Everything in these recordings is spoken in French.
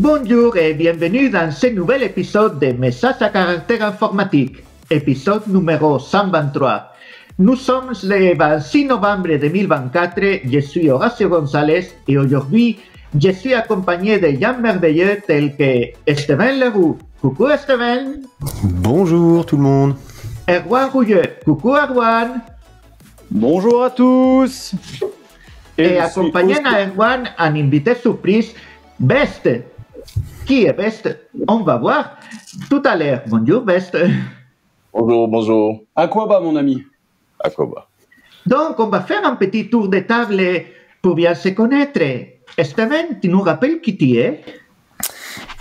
Bonjour et bienvenue dans ce nouvel épisode de Messages à caractère informatique, épisode numéro 123. Nous sommes le 26 novembre 2024, je suis Horacio González et aujourd'hui, je suis accompagné de gens merveilleux tels que Steven Leroux. Coucou Steven. Bonjour tout le monde. Erwan Rouilleux. Coucou Erwan. Bonjour à tous. Et accompagné d'Erwan, un invité surprise, Best. Qui est Best? On va voir tout à l'heure. Bonjour Best. Bonjour, bonjour. Aquaba mon ami. Aquaba. Donc, on va faire un petit tour de table pour bien se connaître. Steven, tu nous rappelles qui tu es?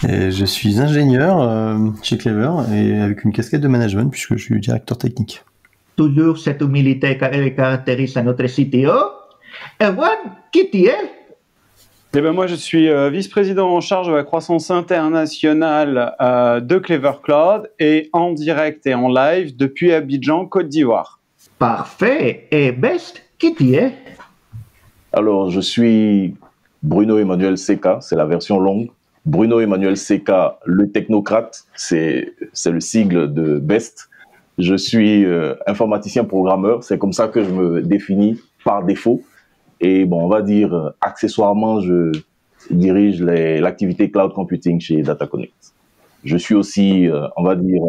Je suis ingénieur chez Clever et avec une casquette de management puisque je suis directeur technique. Toujours cette humilité qui caractérise notre CTO. Erwan, qui tu es? Eh ben moi, je suis vice-président en charge de la croissance internationale de Clever Cloud et en direct et en live depuis Abidjan, Côte d'Ivoire. Parfait. Et Best, qui tu es? Alors, je suis Bruno Emmanuel Seka, c'est la version longue. Bruno Emmanuel Seka, le technocrate, c'est le sigle de BEST. Je suis informaticien programmeur, c'est comme ça que je me définis par défaut. Et bon, on va dire, accessoirement, je dirige l'activité cloud computing chez Data Connect. Je suis aussi, on va dire,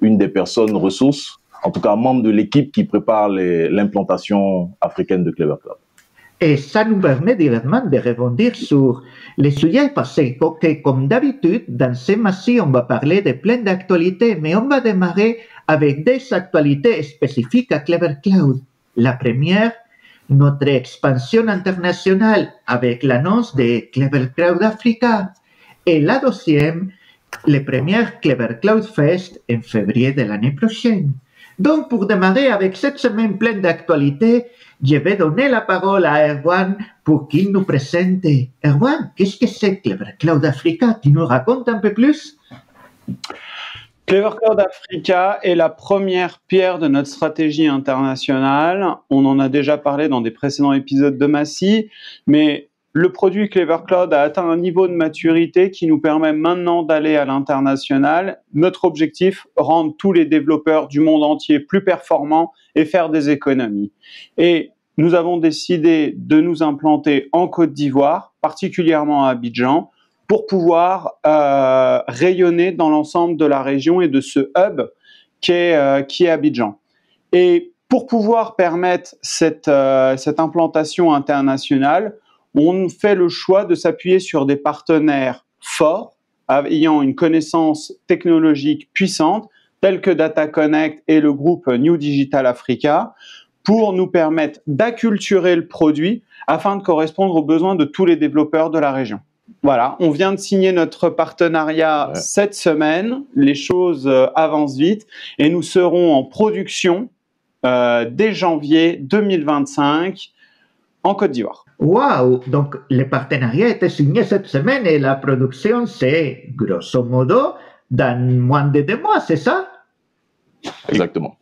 une des personnes ressources, en tout cas membre de l'équipe qui prépare l'implantation africaine de Clever Cloud. Et ça nous permet directement de rebondir sur les sujets parce que, comme d'habitude, dans ce mois-ci, on va parler de plein d'actualités, mais on va démarrer avec des actualités spécifiques à Clever Cloud. La première, notre expansion internationale avec l'annonce de Clever Cloud Africa. Et la deuxième, les premières Clever Cloud Fest en février de l'année prochaine. Donc, pour démarrer avec cette semaine pleine d'actualités, je vais donner la parole à Erwan pour qu'il nous présente. Erwan, qu'est-ce que c'est Clever Cloud Africa? Tu nous racontes un peu plus? Clever Cloud Africa est la première pierre de notre stratégie internationale. On en a déjà parlé dans des précédents épisodes de Massy, mais le produit Clever Cloud a atteint un niveau de maturité qui nous permet maintenant d'aller à l'international. Notre objectif, rendre tous les développeurs du monde entier plus performants et faire des économies. Et nous avons décidé de nous implanter en Côte d'Ivoire, particulièrement à Abidjan, pour pouvoir rayonner dans l'ensemble de la région et de ce hub qui est Abidjan. Et pour pouvoir permettre cette implantation internationale, on fait le choix de s'appuyer sur des partenaires forts, ayant une connaissance technologique puissante, tels que Data Connect et le groupe New Digital Africa, pour nous permettre d'acculturer le produit afin de correspondre aux besoins de tous les développeurs de la région. Voilà, on vient de signer notre partenariat cette semaine, les choses avancent vite et nous serons en production dès janvier 2025 en Côte d'Ivoire. Waouh! Donc, le partenariat a été signé cette semaine et la production, c'est grosso modo dans moins de 2 mois, c'est ça? Exactement.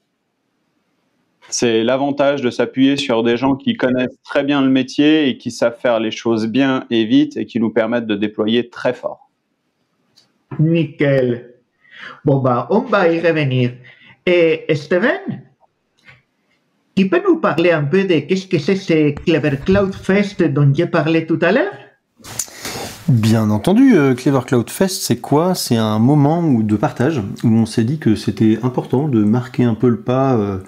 C'est l'avantage de s'appuyer sur des gens qui connaissent très bien le métier et qui savent faire les choses bien et vite et qui nous permettent de déployer très fort. Nickel. Bon, bah, on va y revenir. Et Steven, tu peux nous parler un peu de qu'est-ce que c'est ce Clever Cloud Fest dont j'ai parlé tout à l'heure? Bien entendu, Clever Cloud Fest, c'est quoi? C'est un moment de partage où on s'est dit que c'était important de marquer un peu le pas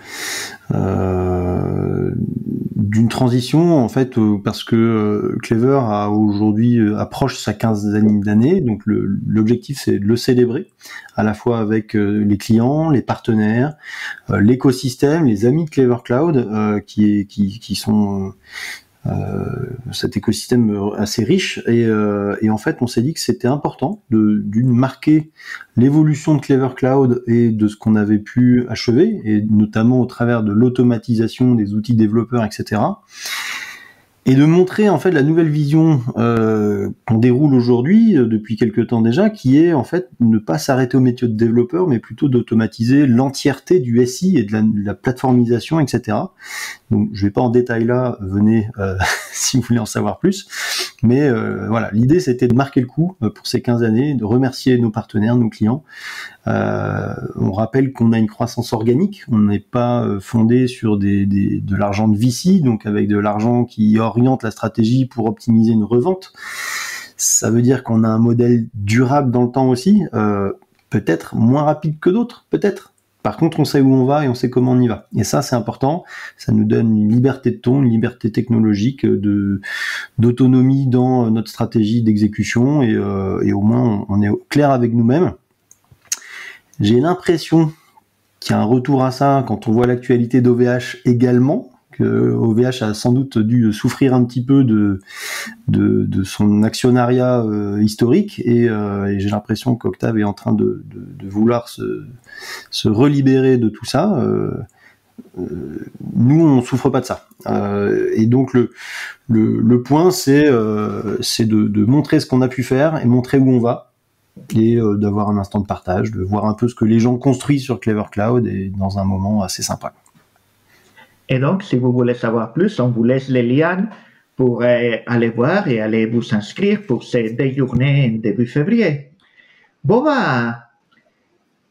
d'une transition, en fait, parce que Clever a aujourd'hui approche sa quinzaine d'années, donc l'objectif c'est de le célébrer, à la fois avec les clients, les partenaires, l'écosystème, les amis de Clever Cloud, qui sont cet écosystème assez riche et en fait on s'est dit que c'était important d'une marquer l'évolution de Clever Cloud et de ce qu'on avait pu achever et notamment au travers de l'automatisation des outils développeurs, etc. et de montrer en fait la nouvelle vision qu'on déroule aujourd'hui depuis quelques temps déjà, qui est en fait ne pas s'arrêter au métier de développeur, mais plutôt d'automatiser l'entièreté du SI et de la plateformisation, etc. Donc je vais pas en détail là, venez si vous voulez en savoir plus, mais voilà, l'idée c'était de marquer le coup pour ces 15 années, de remercier nos partenaires, nos clients. On rappelle qu'on a une croissance organique, on n'est pas fondé sur de l'argent de VC, donc avec de l'argent qui oriente la stratégie pour optimiser une revente. Ça veut dire qu'on a un modèle durable dans le temps aussi, peut-être moins rapide que d'autres, peut-être. Par contre, on sait où on va et on sait comment on y va. Et ça, c'est important. Ça nous donne une liberté de ton, une liberté technologique, d'autonomie dans notre stratégie d'exécution et au moins, on est clair avec nous-mêmes. J'ai l'impression qu'il y a un retour à ça quand on voit l'actualité d'OVH également, que OVH a sans doute dû souffrir un petit peu de son actionnariat historique et j'ai l'impression qu'Octave est en train de vouloir se relibérer de tout ça. Nous, on souffre pas de ça. Et donc le point, c'est de montrer ce qu'on a pu faire et montrer où on va. Et d'avoir un instant de partage, de voir un peu ce que les gens construisent sur Clever Cloud et dans un moment assez sympa. Et donc, si vous voulez savoir plus, on vous laisse les liens pour aller voir et aller vous inscrire pour ces 2 journées début février. Bon,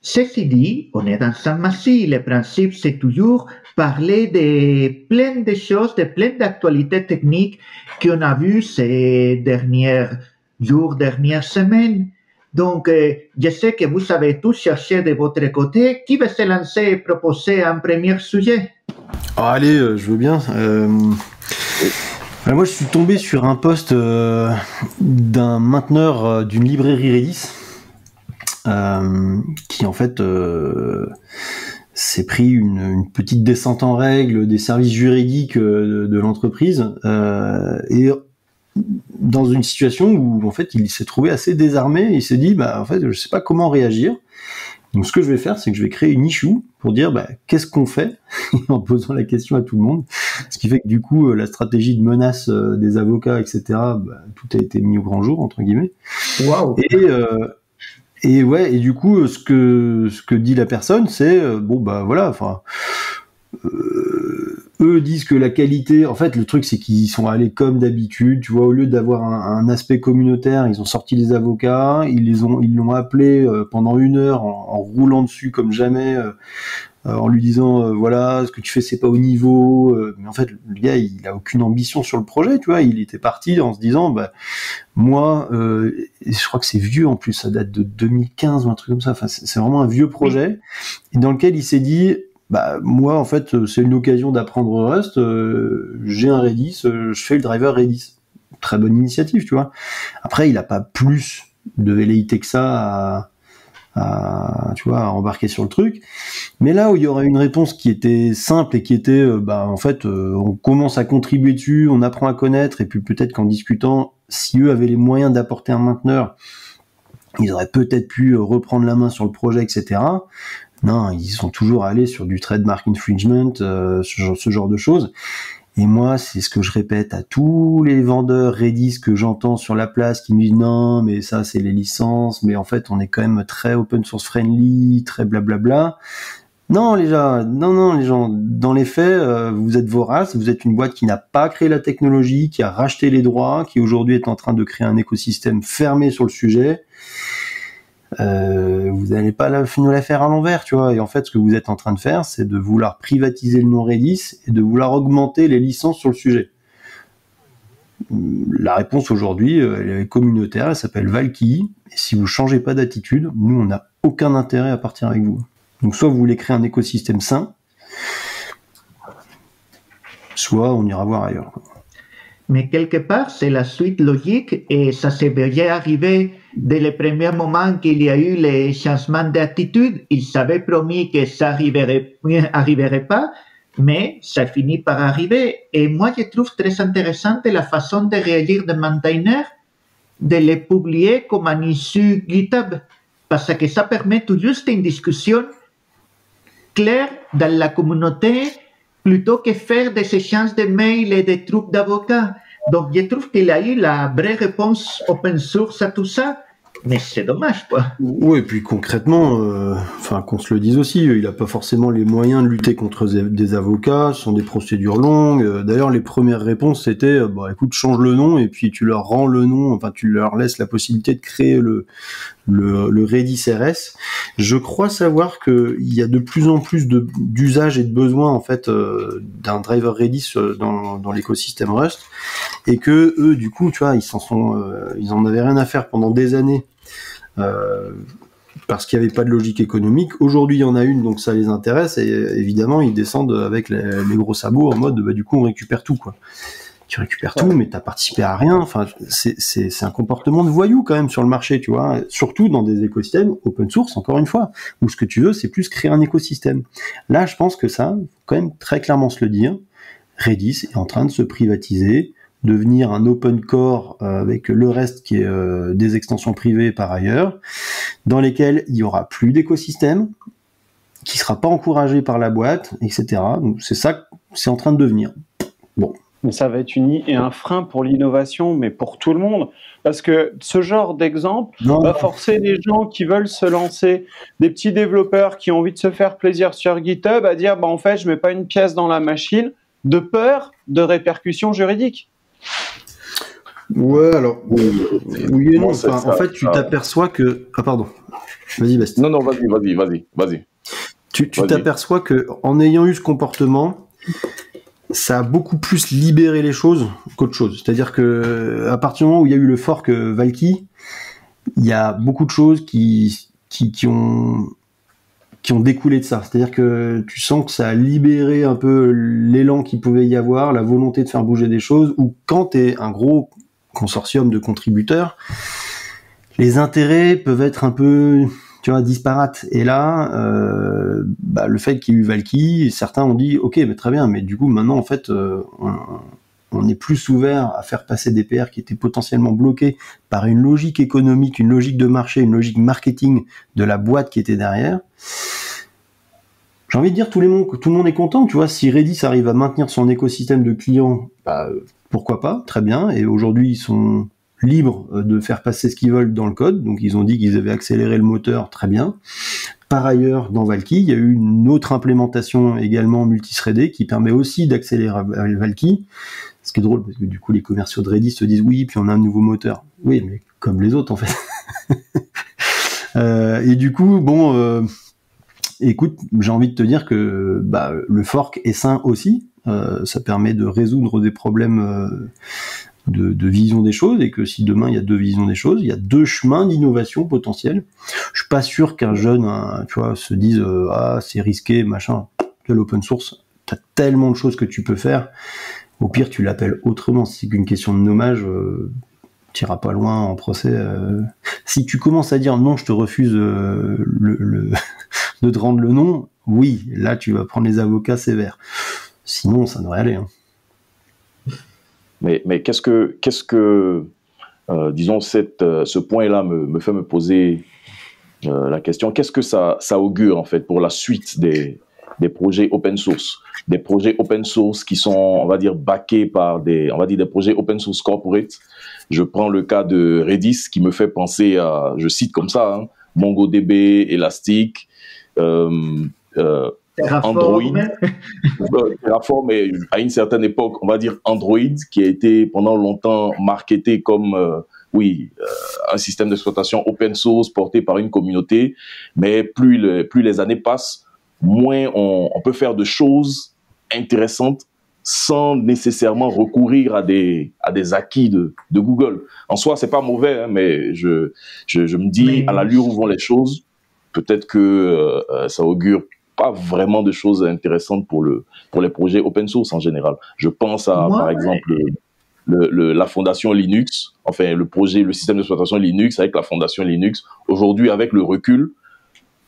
ceci dit, on est dans Saint-Massy. Le principe, c'est toujours parler de plein de choses, de plein d'actualités techniques qu'on a vues ces derniers jours, dernières semaines. Donc, je sais que vous avez tous cherché de votre côté. Qui veut se lancer et proposer un premier sujet? Allez, je veux bien. Moi, je suis tombé sur un post d'un mainteneur d'une librairie Redis qui, en fait, s'est pris une petite descente en règle des services juridiques de l'entreprise et dans une situation où en fait il s'est trouvé assez désarmé, il s'est dit en fait je sais pas comment réagir, donc ce que je vais faire c'est que je vais créer une issue pour dire qu'est-ce qu'on fait en posant la question à tout le monde, ce qui fait que du coup la stratégie de menace des avocats etc tout a été mis au grand jour entre guillemets. Wow. Et du coup ce que dit la personne c'est eux disent que la qualité, en fait, le truc, c'est qu'ils sont allés comme d'habitude, tu vois, au lieu d'avoir un aspect communautaire, ils ont sorti les avocats, ils l'ont appelé pendant 1 heure en roulant dessus comme jamais, en lui disant, voilà, ce que tu fais, c'est pas au niveau, mais en fait, le gars, il a aucune ambition sur le projet, tu vois, il était parti en se disant, moi, je crois que c'est vieux en plus, ça date de 2015 ou un truc comme ça, enfin, c'est vraiment un vieux projet, et dans lequel il s'est dit, moi, en fait, c'est une occasion d'apprendre Rust. J'ai un Redis, je fais le driver Redis. Très bonne initiative, tu vois. Après, il n'a pas plus de velléité que ça à embarquer sur le truc. Mais là où il y aurait une réponse qui était simple et qui était, en fait, on commence à contribuer dessus, on apprend à connaître, et puis peut-être qu'en discutant, si eux avaient les moyens d'apporter un mainteneur, ils auraient peut-être pu reprendre la main sur le projet, etc. Non, ils sont toujours allés sur du trademark infringement, ce genre de choses. Et moi, c'est ce que je répète à tous les vendeurs Redis que j'entends sur la place qui me disent non, mais ça c'est les licences, mais en fait on est quand même très open source friendly, très blablabla. Non les gens, dans les faits, vous êtes voraces, vous êtes une boîte qui n'a pas créé la technologie, qui a racheté les droits, qui aujourd'hui est en train de créer un écosystème fermé sur le sujet. Vous n'allez pas nous la faire à l'envers, tu vois. Et en fait, ce que vous êtes en train de faire, c'est de vouloir privatiser le nom Redis et de vouloir augmenter les licences sur le sujet. La réponse aujourd'hui, elle est communautaire, elle s'appelle Valkyrie. Et si vous changez pas d'attitude, nous, on n'a aucun intérêt à partir avec vous. Donc, soit vous voulez créer un écosystème sain, soit on ira voir ailleurs. Mais quelque part, c'est la suite logique et ça s'est bien arrivé dès le premier moment qu'il y a eu les changements d'attitude. Ils s'avaient promis que ça arriverait pas, mais ça finit par arriver. Et moi, je trouve très intéressante la façon de réagir des maintainers, de les publier comme un issue GitHub, parce que ça permet tout juste une discussion claire dans la communauté, plutôt que faire des échanges de mails et des trucs d'avocats. Donc, je trouve qu'il a eu la vraie réponse open source à tout ça, mais c'est dommage, quoi. Oui, et puis concrètement, qu'on se le dise aussi, il n'a pas forcément les moyens de lutter contre des avocats, ce sont des procédures longues. D'ailleurs, les premières réponses, c'était, écoute, change le nom, et puis tu leur rends le nom, tu leur laisses la possibilité de créer le Redis RS. Je crois savoir qu'il y a de plus en plus d'usages et de besoins, en fait, d'un driver Redis dans l'écosystème Rust, et que eux, du coup, tu vois, ils en avaient rien à faire pendant des années, parce qu'il n'y avait pas de logique économique. Aujourd'hui, il y en a une, donc ça les intéresse, et évidemment, ils descendent avec les gros sabots en mode, du coup, on récupère tout, quoi. Tu récupères tout, mais t'as participé à rien. Enfin, c'est un comportement de voyou quand même sur le marché, tu vois. Surtout dans des écosystèmes open source, encore une fois, où ce que tu veux, c'est plus créer un écosystème. Là, je pense que ça, faut quand même très clairement se le dire. Redis est en train de se privatiser, devenir un open core avec le reste qui est des extensions privées par ailleurs, dans lesquelles il y aura plus d'écosystème, qui sera pas encouragé par la boîte, etc. Donc c'est ça, c'est en train de devenir. Bon. Mais ça va être un frein pour l'innovation, mais pour tout le monde. Parce que ce genre d'exemple va forcer les gens qui veulent se lancer, des petits développeurs qui ont envie de se faire plaisir sur GitHub, à dire, en fait, je mets pas une pièce dans la machine, de peur de répercussions juridiques. Ouais, alors, oui et non. En fait, tu t'aperçois que... Ah, pardon. Vas-y, Bastien. Non, vas-y. Tu t'aperçois que en ayant eu ce comportement, ça a beaucoup plus libéré les choses qu'autre chose. C'est-à-dire que à partir du moment où il y a eu le fork Valky, il y a beaucoup de choses qui ont découlé de ça. C'est-à-dire que tu sens que ça a libéré un peu l'élan qu'il pouvait y avoir, la volonté de faire bouger des choses, ou quand t'es un gros consortium de contributeurs, les intérêts peuvent être un peu, tu vois, disparates. Et là, le fait qu'il y ait eu Valky, certains ont dit, ok, mais très bien, mais du coup, maintenant, en fait, on est plus ouvert à faire passer des PR qui étaient potentiellement bloqués par une logique économique, une logique de marché, une logique marketing de la boîte qui était derrière. J'ai envie de dire, tout le monde est content, tu vois. Si Redis arrive à maintenir son écosystème de clients, pourquoi pas, très bien. Et aujourd'hui, ils sont libres de faire passer ce qu'ils veulent dans le code. Donc, ils ont dit qu'ils avaient accéléré le moteur, très bien. Par ailleurs, dans Valky, il y a eu une autre implémentation également multithreadée qui permet aussi d'accélérer Valky. Ce qui est drôle, parce que du coup, les commerciaux de Redis se disent, oui, puis on a un nouveau moteur. Oui, mais comme les autres, en fait. Et du coup, écoute, j'ai envie de te dire que le fork est sain aussi. Ça permet de résoudre des problèmes de vision des choses, et que si demain il y a deux visions des choses, il y a deux chemins d'innovation potentiels. Je suis pas sûr qu'un jeune, se dise c'est risqué, machin. L'open source, t'as tellement de choses que tu peux faire. Au pire, tu l'appelles autrement. Si c'est qu'une question de nommage, t'iras pas loin en procès. Si tu commences à dire non, je te refuse de te rendre le nom, oui, là tu vas prendre les avocats sévères. Sinon, ça devrait aller. Hein. Mais qu'est-ce que disons, ce point-là me fait me poser la question, qu'est-ce que ça augure en fait pour la suite des projets open source, des projets open source qui sont, on va dire, backés par des projets open source corporate. Je prends le cas de Redis qui me fait penser à, je cite comme ça, MongoDB, Elastic, Android, Terraform, mais à une certaine époque, on va dire Android, qui a été pendant longtemps marketé comme un système d'exploitation open source porté par une communauté, mais plus les années passent, moins on peut faire de choses intéressantes sans nécessairement recourir à des acquis de Google. En soi, c'est pas mauvais, mais je me dis, à l'allure où vont les choses, peut-être que ça augure pas vraiment de choses intéressantes pour les projets open source en général. Je pense à, par exemple, la fondation Linux, enfin le système d'exploitation Linux avec la fondation Linux. Aujourd'hui, avec le recul,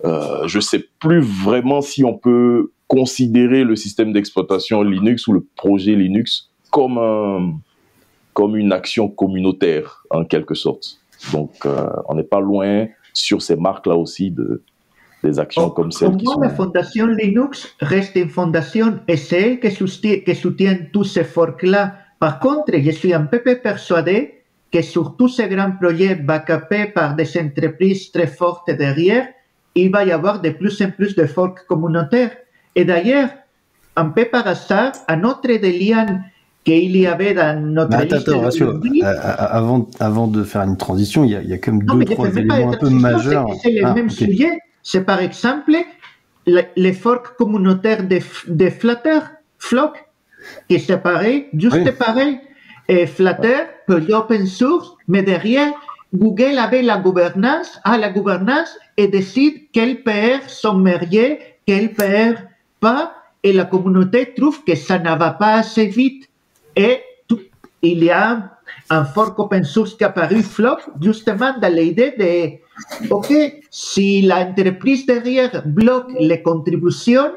je sais plus vraiment si on peut considérer le système d'exploitation Linux ou le projet Linux comme une action communautaire, en quelque sorte. Donc, on n'est pas loin sur ces marques-là aussi des actions comme celles qui sont... La fondation Linux reste une fondation et c'est elle qui soutient tous ces forks-là Par contre, je suis un peu persuadé que sur tous ces grands projets backupés par des entreprises très fortes derrière, il va y avoir de plus en plus de forks communautaires. Et d'ailleurs, un peu par hasard, un autre des liens qu'il y avait dans notre liste d'aujourd'hui... avant de faire une transition, il y a quand même deux, trois éléments un peu majeurs. C'est le même sujet. C'est par exemple les forks communautaires de Flutter, Flock, qui c'est pareil, juste pareil. Et Flutter, projet open source, mais derrière, Google avait la gouvernance et décide quels PR sont mariés, quels PR pas, et la communauté trouve que ça ne va pas assez vite. Et il y a un fork open source qui a apparu, Flock, justement dans l'idée de, OK, si l'entreprise derrière bloque les contributions,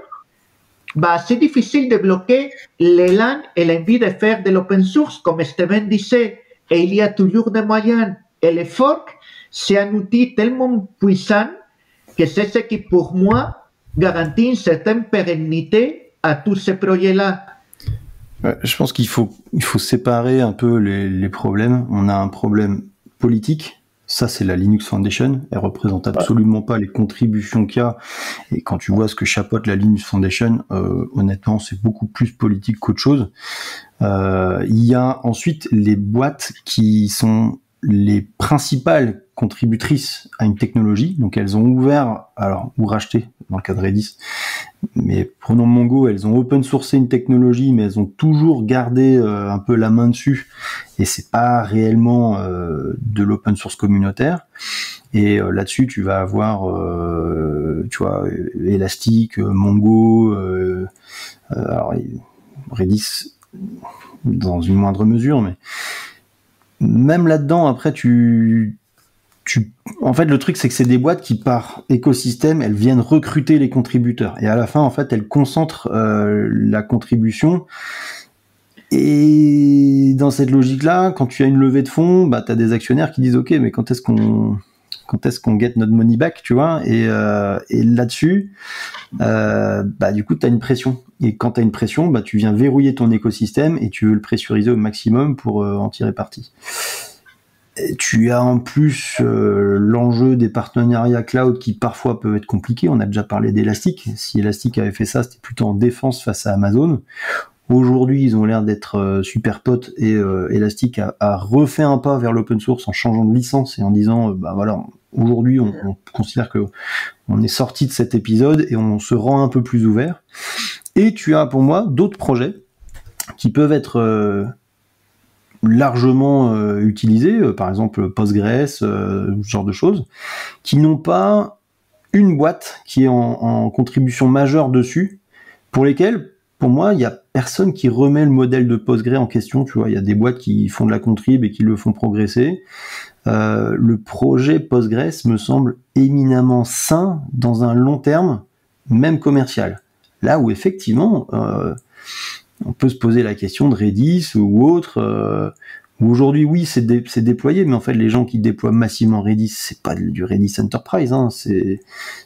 bah, c'est difficile de bloquer l'élan et l'envie de faire de l'open source, comme Steven disait, et il y a toujours des moyens. Et le fork, c'est un outil tellement puissant que c'est ce qui, pour moi, garantit une certaine pérennité à tous ces projets-là. Je pense qu'il faut séparer un peu les problèmes. On a un problème politique. Ça, c'est la Linux Foundation. Elle représente absolument pas les contributions qu'il y a. Et quand tu vois ce que chapeaute la Linux Foundation, honnêtement, c'est beaucoup plus politique qu'autre chose. Il y a ensuite les boîtes qui sont les principales contributrices à une technologie. Donc, elles ont ouvert, ou racheté, dans le cas de Redis. Mais prenons Mongo, elles ont open sourcé une technologie, mais elles ont toujours gardé un peu la main dessus. Et c'est pas réellement de l'open source communautaire. Et là-dessus, tu vas avoir, tu vois, Elastic, Mongo, alors Redis dans une moindre mesure, mais même là-dedans, après, en fait, le truc, c'est que c'est des boîtes qui, par écosystème, elles viennent recruter les contributeurs. Et à la fin, en fait, elles concentrent la contribution. Et dans cette logique-là, quand tu as une levée de fonds, bah, tu as des actionnaires qui disent « Ok, mais quand est-ce qu'on get notre money back ?» tu vois, et là-dessus, bah, du coup, tu as une pression. Et quand tu as une pression, bah, tu viens verrouiller ton écosystème et tu veux le pressuriser au maximum pour en tirer parti. Et tu as en plus l'enjeu des partenariats cloud qui parfois peuvent être compliqués. On a déjà parlé d'Elastic. Si Elastic avait fait ça, c'était plutôt en défense face à Amazon. Aujourd'hui, ils ont l'air d'être super potes et Elastic a refait un pas vers l'open source en changeant de licence et en disant bah voilà, aujourd'hui on considère que on est sorti de cet épisode et on se rend un peu plus ouvert. Et tu as pour moi d'autres projets qui peuvent être largement utilisés, par exemple Postgres, ce genre de choses, qui n'ont pas une boîte qui est en contribution majeure dessus, pour lesquelles, pour moi, il y a personne qui remet le modèle de Postgre en question. Tu vois, il y a des boîtes qui font de la contrib et qui le font progresser. Le projet Postgres me semble éminemment sain dans un long terme, même commercial. Là où effectivement, on peut se poser la question de Redis ou autre. Où aujourd'hui, oui, c'est déployé, mais en fait, les gens qui déploient massivement Redis, c'est pas du Redis Enterprise, hein,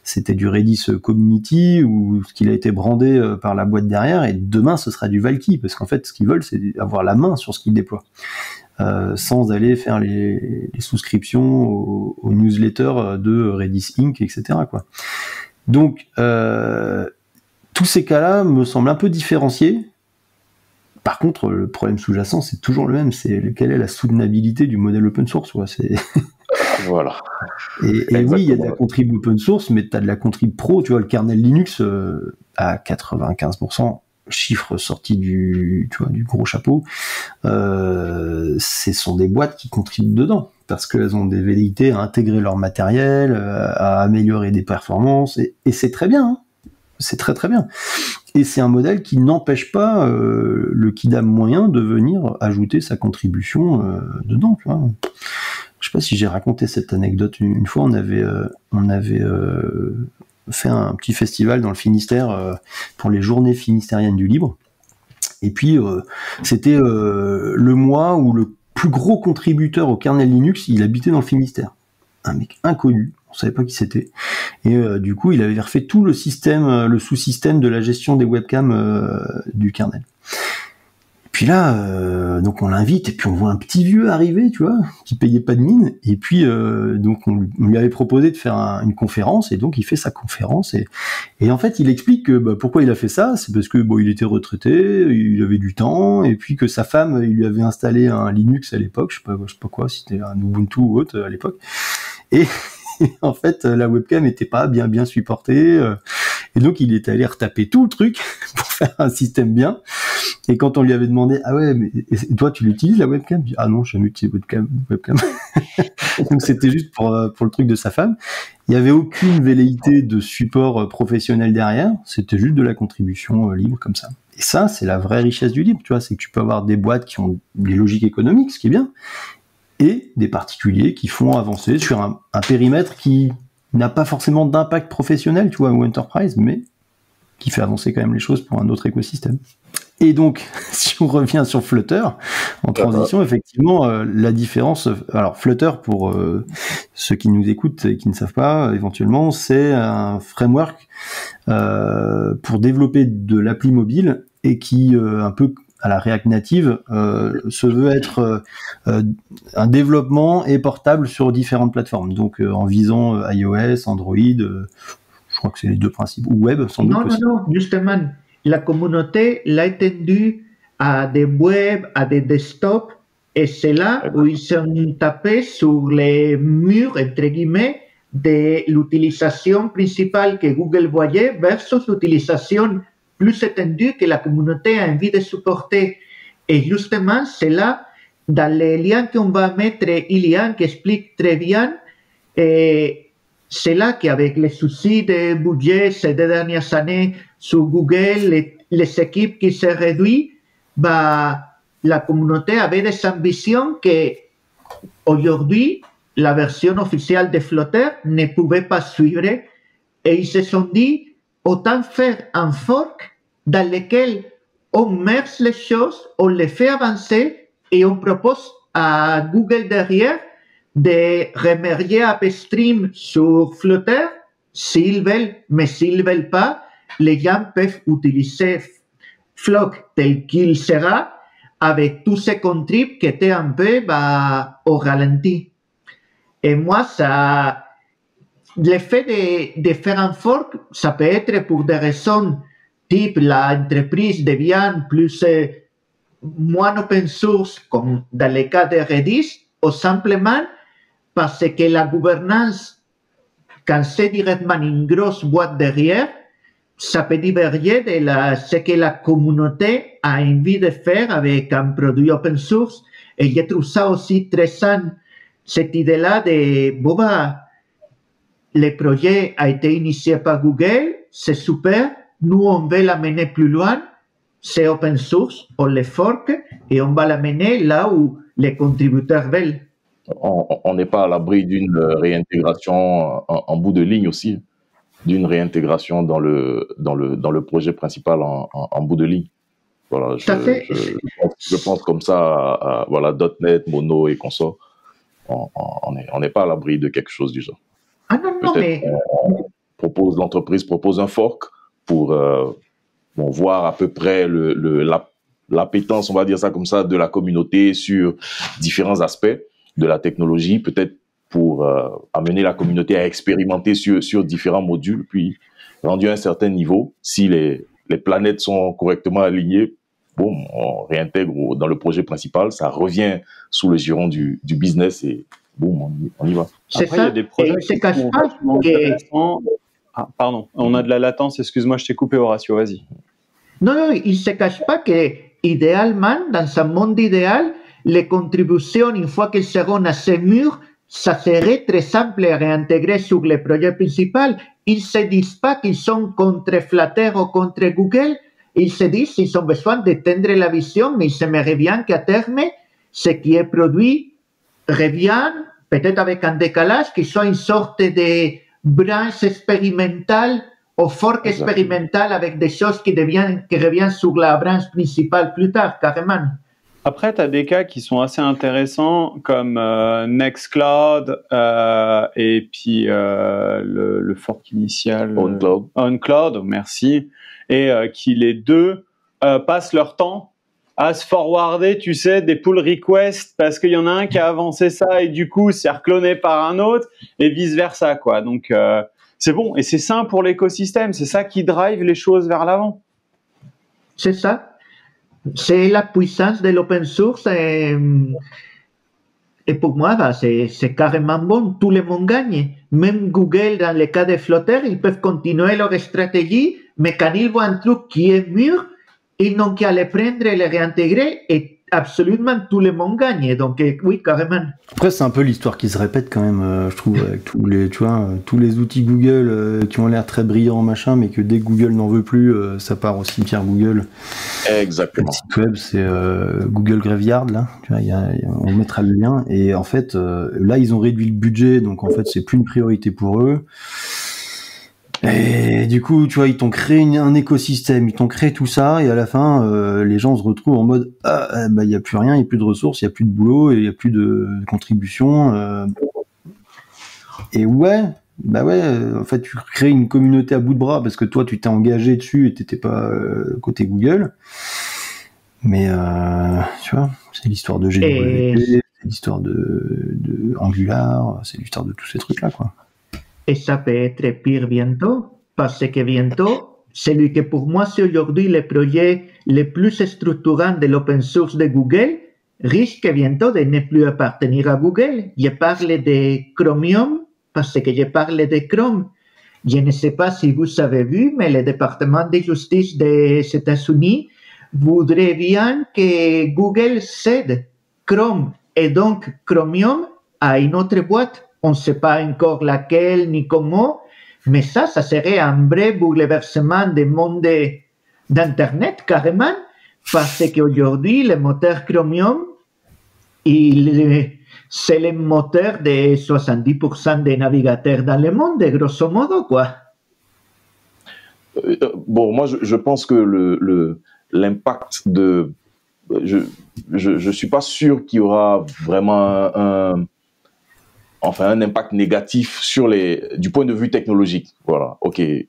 c'était du Redis Community ou ce qu'il a été brandé par la boîte derrière, et demain, ce sera du Valky, parce qu'en fait, ce qu'ils veulent, c'est avoir la main sur ce qu'ils déploient, sans aller faire les souscriptions aux newsletters de Redis Inc., etc., quoi. Donc, tous ces cas-là me semblent un peu différenciés. Par contre, le problème sous-jacent, c'est toujours le même. C'est quelle est la soutenabilité du modèle open source, quoi. Voilà. Et oui, il y a de la contrib open source, mais tu as de la contrib pro. Tu vois, le kernel Linux à 95%, chiffre sorti du gros chapeau. Ce sont des boîtes qui contribuent dedans parce qu'elles ont des velléités à intégrer leur matériel, à améliorer des performances, et c'est très bien. Hein. C'est très très bien. Et c'est un modèle qui n'empêche pas le Kidam moyen de venir ajouter sa contribution dedans. Tu vois. Je sais pas si j'ai raconté cette anecdote. Une fois, on avait fait un petit festival dans le Finistère pour les Journées finistériennes du libre. Et puis, c'était le mois où le plus gros contributeur au kernel Linux, il habitait dans le Finistère. Un mec inconnu. On savait pas qui c'était. Et du coup, il avait refait tout le système, le sous-système de la gestion des webcams du kernel. Et puis là, donc on l'invite et puis on voit un petit vieux arriver, tu vois, qui payait pas de mine. Et puis donc on lui avait proposé de faire une conférence et donc il fait sa conférence et en fait il explique que pourquoi il a fait ça, c'est parce que il était retraité, il avait du temps et puis que sa femme il lui avait installé un Linux à l'époque, je sais pas quoi, si c'était un Ubuntu ou autre à l'époque. Et en fait, la webcam était pas bien supportée, et donc il est allé retaper tout le truc pour faire un système bien. Et quand on lui avait demandé, ah ouais, mais toi tu l'utilises la webcam? Ah non, j'ai jamais utilisé webcam. Donc c'était juste pour le truc de sa femme. Il y avait aucune velléité de support professionnel derrière. C'était juste de la contribution libre comme ça. Et ça, c'est la vraie richesse du libre, tu vois, c'est que tu peux avoir des boîtes qui ont des logiques économiques, ce qui est bien, et des particuliers qui font avancer sur un périmètre qui n'a pas forcément d'impact professionnel, tu vois, ou enterprise, mais qui fait avancer quand même les choses pour un autre écosystème. Et donc, si on revient sur Flutter, en transition, effectivement, la différence... Alors, Flutter, pour ceux qui nous écoutent et qui ne savent pas, éventuellement, c'est un framework pour développer de l'appli mobile et qui, un peu à la React Native, se veut être un développement et portable sur différentes plateformes. Donc, en visant iOS, Android, je crois que c'est les deux principes, ou web, sans doute aussi. Non, justement, la communauté l'a étendu à des web, à des desktops, et c'est là où ils sont tapés sur les murs, entre guillemets, de l'utilisation principale que Google voyait versus l'utilisation plus étendue que la communauté a envie de supporter. Et justement, c'est là, dans les liens qu'on va mettre, il y a un qui explique très bien, et c'est là qu'avec les soucis de budget ces 2 dernières années sur Google, les équipes qui se réduisent, la communauté avait des ambitions que aujourd'hui la version officielle de Flutter ne pouvait pas suivre, et ils se sont dit autant faire un fork dans lequel on merge les choses, on les fait avancer et on propose à Google derrière de remercier AppStream sur Flutter s'ils veulent, mais s'ils ne veulent pas, les gens peuvent utiliser Flock tel qu'il sera avec tous ces contribs qui étaient un peu au ralenti. Et moi, ça, le fait de faire un fork, ça peut être pour des raisons type l'entreprise devient plus moins open source, comme dans le cas de Redis, ou simplement parce que la gouvernance, quand c'est directement une grosse boîte derrière, ça peut diverger de ce que la communauté a envie de faire avec un produit open source. Et je trouve ça aussi très sain, cette idée-là de, le projet a été initié par Google, c'est super, nous on veut l'amener plus loin, c'est open source, on le fork et on va l'amener là où les contributeurs veulent. On n'est pas à l'abri d'une réintégration en bout de ligne aussi, d'une réintégration dans le projet principal en bout de ligne. Voilà, je pense comme ça à voilà, .NET, Mono et consorts. On n'est pas à l'abri de quelque chose du genre. Ah non, mais... L'entreprise propose un fork pour voir à peu près l'appétence, on va dire ça comme ça, de la communauté sur différents aspects de la technologie, peut-être pour amener la communauté à expérimenter sur différents modules, puis rendu à un certain niveau, si les planètes sont correctement alignées, on réintègre dans le projet principal, ça revient sous le giron du business et boum, on y va. C'est Après, ça, il y a des projets qui sont vachement intéressants. Ah, pardon, on a de la latence, excuse-moi, je t'ai coupé, Horacio, vas-y. Non, il ne se cache pas que, idéalement, dans un monde idéal, les contributions, une fois qu'elles seront assez mûres, ça serait très simple à réintégrer sur le projet principal. Ils ne se disent pas qu'ils sont contre Flutter ou contre Google. Ils se disent qu'ils ont besoin d'étendre la vision, mais ils aimeraient bien qu'à terme, ce qui est produit revienne, peut-être avec un décalage, qui soit une sorte de branche expérimentale ou fork expérimental avec des choses qui reviennent sur la branche principale plus tard, carrément. Après, tu as des cas qui sont assez intéressants comme Nextcloud et puis le fork initial OnCloud. OnCloud, merci, et qui les deux passent leur temps à se forwarder, tu sais, des pull requests parce qu'il y en a un qui a avancé ça et du coup, c'est recloné par un autre et vice versa, quoi. Donc, c'est bon et c'est sain pour l'écosystème. C'est ça qui drive les choses vers l'avant. C'est ça. C'est la puissance de l'open source et pour moi, bah, c'est carrément bon. Tout le monde gagne. Même Google, dans le cas des flotteurs, ils peuvent continuer leur stratégie, mais quand ils voient un truc qui est mûr, ils n'ont qu'à le prendre et le réintégrer et absolument tout le monde gagne. Donc oui, carrément. Après, c'est un peu l'histoire qui se répète quand même, je trouve, avec tous les, tu vois, tous les outils Google qui ont l'air très brillants, machin, mais que dès que Google n'en veut plus, ça part au cimetière Google. Exactement. Le site web, c'est Google Graveyard, là. Tu vois, on mettra le lien. Et en fait, là, ils ont réduit le budget, donc en fait, c'est plus une priorité pour eux. Et du coup, tu vois, ils t'ont créé un écosystème, ils t'ont créé tout ça, et à la fin, les gens se retrouvent en mode bah il y a plus rien, il y a plus de ressources, il y a plus de boulot, et il y a plus de contribution. Et ouais, en fait, tu crées une communauté à bout de bras parce que toi, tu t'es engagé dessus et t'étais pas côté Google. Mais tu vois, c'est l'histoire de GWT, c'est l'histoire de Angular, c'est l'histoire de tous ces trucs-là, quoi. Et ça peut être pire bientôt, parce que bientôt, celui que pour moi c'est aujourd'hui le projet le plus structurant de l'open source de Google risque bientôt de ne plus appartenir à Google. Je parle de Chromium parce que je parle de Chrome. Je ne sais pas si vous avez vu, mais le département de justice des États-Unis voudrait bien que Google cède Chrome et donc Chromium à une autre boîte. On ne sait pas encore laquelle ni comment, mais ça serait un vrai bouleversement du monde d'Internet, carrément, parce qu'aujourd'hui, le moteur Chromium, c'est le moteur de 70% des navigateurs dans le monde, grosso modo, quoi. Bon, moi, je pense que l'impact de... Je suis pas sûr qu'il y aura vraiment un impact négatif du point de vue technologique. Voilà, ok, les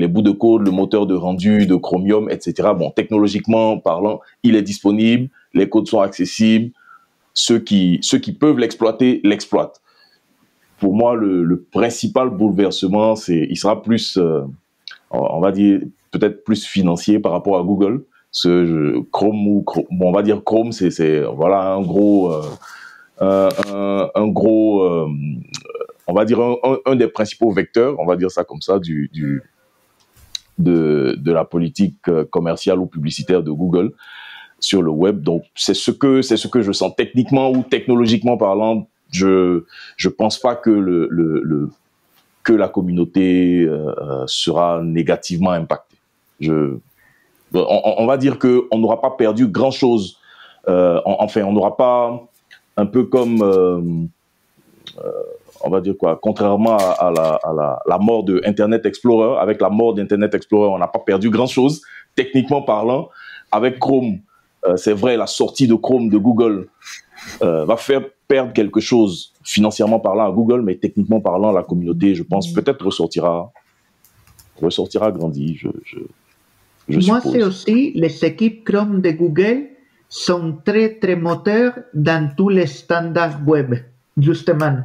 bouts de code, le moteur de rendu de Chromium, etc. Bon, technologiquement parlant, il est disponible, les codes sont accessibles, ceux qui peuvent l'exploiter, l'exploitent. Pour moi, le principal bouleversement, il sera plus, on va dire, peut-être plus financier par rapport à Google. Chrome, on va dire Chrome, c'est voilà, un gros... on va dire un des principaux vecteurs, on va dire ça comme ça, de la politique commerciale ou publicitaire de Google sur le web. Donc c'est ce que je sens techniquement ou technologiquement parlant. Je pense pas que que la communauté sera négativement impactée. On va dire que on n'aura pas perdu grand chose. Enfin, on n'aura pas un peu comme, on va dire quoi, contrairement à la mort de Internet Explorer. Avec la mort d'Internet Explorer, on n'a pas perdu grand-chose, techniquement parlant. Avec Chrome, c'est vrai, la sortie de Chrome de Google va faire perdre quelque chose, financièrement parlant, à Google, mais techniquement parlant, la communauté, je pense, peut-être ressortira grandie, je Moi, suppose. c'est aussi les équipes Chrome de Google sont très, très moteurs dans tous les standards web, justement.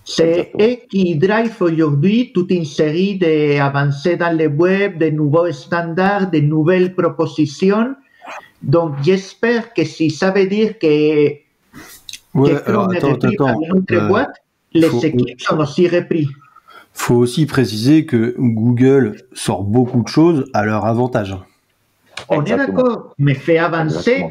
C'est eux qui drive aujourd'hui toute une série d'avancées dans le web, de nouveaux standards, de nouvelles propositions. Donc, j'espère que si ça veut dire que Chrome est repris par une autre boîte, les équipes sont aussi repris. Faut aussi préciser que Google sort beaucoup de choses à leur avantage. On est d'accord, mais fait avancer